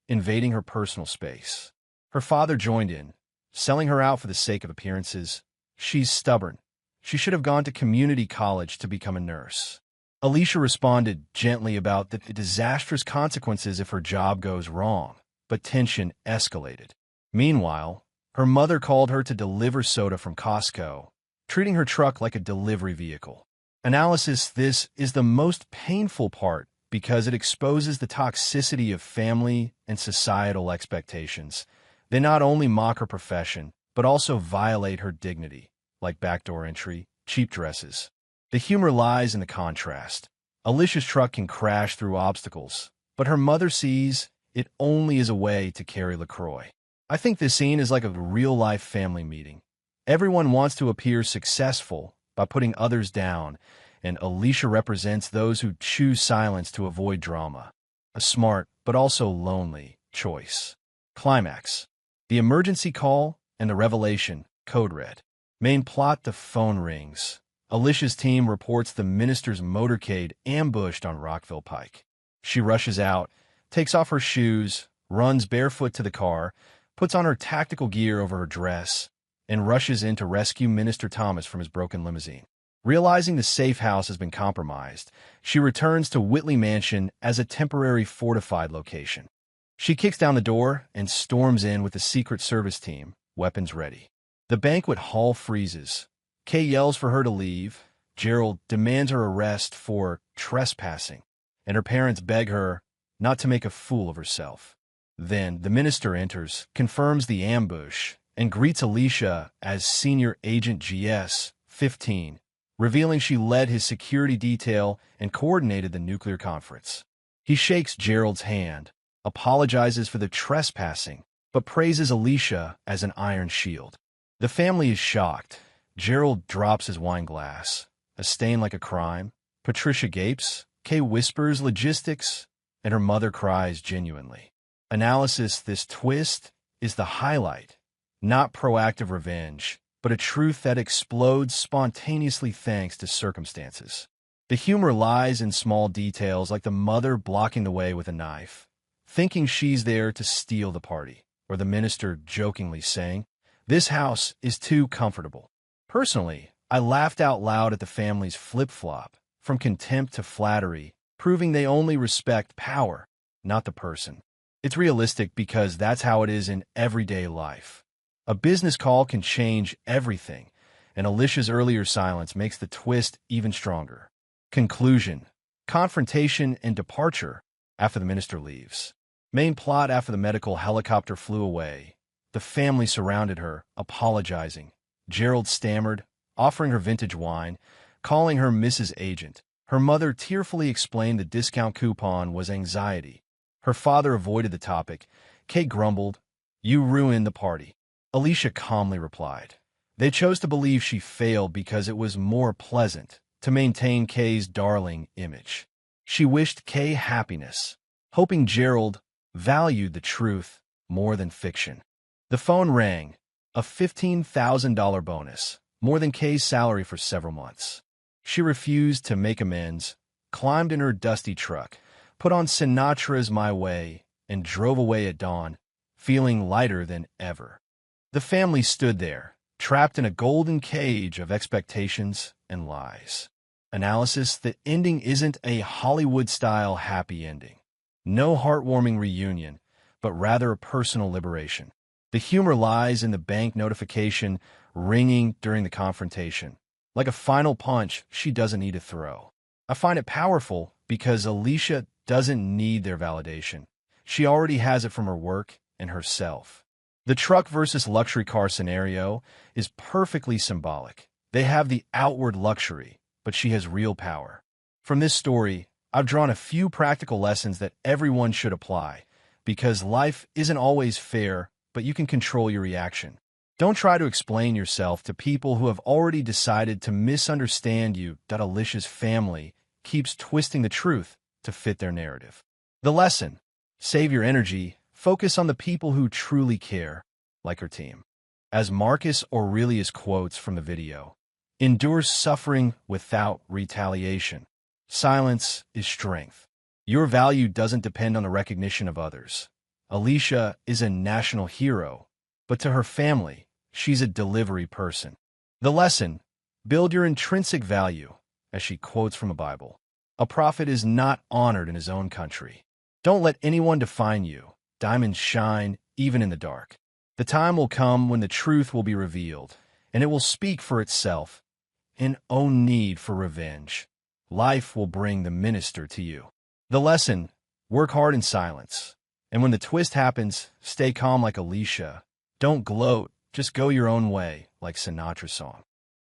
invading her personal space. Her father joined in, selling her out for the sake of appearances. "She's stubborn. She should have gone to community college to become a nurse." Alicia responded gently about the disastrous consequences if her job goes wrong, but tension escalated. Meanwhile, her mother called her to deliver soda from Costco, treating her truck like a delivery vehicle. Analysis: this is the most painful part because it exposes the toxicity of family and societal expectations. They not only mock her profession, but also violate her dignity, like backdoor entry, cheap dresses. The humor lies in the contrast. Alicia's truck can crash through obstacles, but her mother sees it only as a way to carry LaCroix. I think this scene is like a real-life family meeting. Everyone wants to appear successful by putting others down, and Alicia represents those who choose silence to avoid drama. A smart, but also lonely, choice. Climax. The emergency call and the revelation, code red. Main plot: the phone rings. Alicia's team reports the minister's motorcade ambushed on Rockville Pike. She rushes out, takes off her shoes, runs barefoot to the car, puts on her tactical gear over her dress, and rushes in to rescue Minister Thomas from his broken limousine. Realizing the safe house has been compromised, she returns to Whitley Mansion as a temporary fortified location. She kicks down the door and storms in with the Secret Service team, weapons ready. The banquet hall freezes. Kay yells for her to leave. Gerald demands her arrest for trespassing, and her parents beg her not to make a fool of herself. Then the minister enters, confirms the ambush, and greets Alicia as Senior Agent GS 15, revealing she led his security detail and coordinated the nuclear conference. He shakes Gerald's hand, apologizes for the trespassing, but praises Alicia as an iron shield. The family is shocked. Gerald drops his wine glass. A stain like a crime. Patricia gapes. Kay whispers logistics, and her mother cries genuinely. Analysis: this twist is the highlight. Not proactive revenge, but a truth that explodes spontaneously thanks to circumstances. The humor lies in small details like the mother blocking the way with a knife, thinking she's there to steal the party, or the minister jokingly saying, "This house is too comfortable." Personally, I laughed out loud at the family's flip-flop, from contempt to flattery, proving they only respect power, not the person. It's realistic because that's how it is in everyday life. A business call can change everything, and Alicia's earlier silence makes the twist even stronger. Conclusion: confrontation and departure after the minister leaves. Main plot: after the medical helicopter flew away, the family surrounded her, apologizing. Gerald stammered, offering her vintage wine, calling her Mrs. Agent. Her mother tearfully explained the discount coupon was anxiety. Her father avoided the topic. Kate grumbled, "You ruined the party." Alicia calmly replied, "They chose to believe she failed because it was more pleasant to maintain Kay's darling image." She wished Kay happiness, hoping Gerald valued the truth more than fiction. The phone rang, a $15,000 bonus, more than Kay's salary for several months. She refused to make amends, climbed in her dusty truck, put on Sinatra's My Way, and drove away at dawn, feeling lighter than ever. The family stood there, trapped in a golden cage of expectations and lies. Analysis: the ending isn't a Hollywood-style happy ending. No heartwarming reunion, but rather a personal liberation. The humor lies in the bank notification ringing during the confrontation. Like a final punch she doesn't need to throw. I find it powerful because Alicia doesn't need their validation. She already has it from her work and herself. The truck versus luxury car scenario is perfectly symbolic. They have the outward luxury, but she has real power. From this story, I've drawn a few practical lessons that everyone should apply, because life isn't always fair, but you can control your reaction. Don't try to explain yourself to people who have already decided to misunderstand you. Alicia's family keeps twisting the truth to fit their narrative. The lesson: save your energy, focus on the people who truly care, like her team. As Marcus Aurelius quotes from the video, "Endure suffering without retaliation. Silence is strength." Your value doesn't depend on the recognition of others. Alicia is a national hero, but to her family, she's a delivery person. The lesson: build your intrinsic value, as she quotes from the Bible. A prophet is not honored in his own country. Don't let anyone define you. Diamonds shine even in the dark. The time will come when the truth will be revealed, and it will speak for itself. And no need for revenge. Life will bring the minister to you. The lesson: work hard in silence. And when the twist happens, stay calm like Alicia. Don't gloat, just go your own way, like Sinatra's song.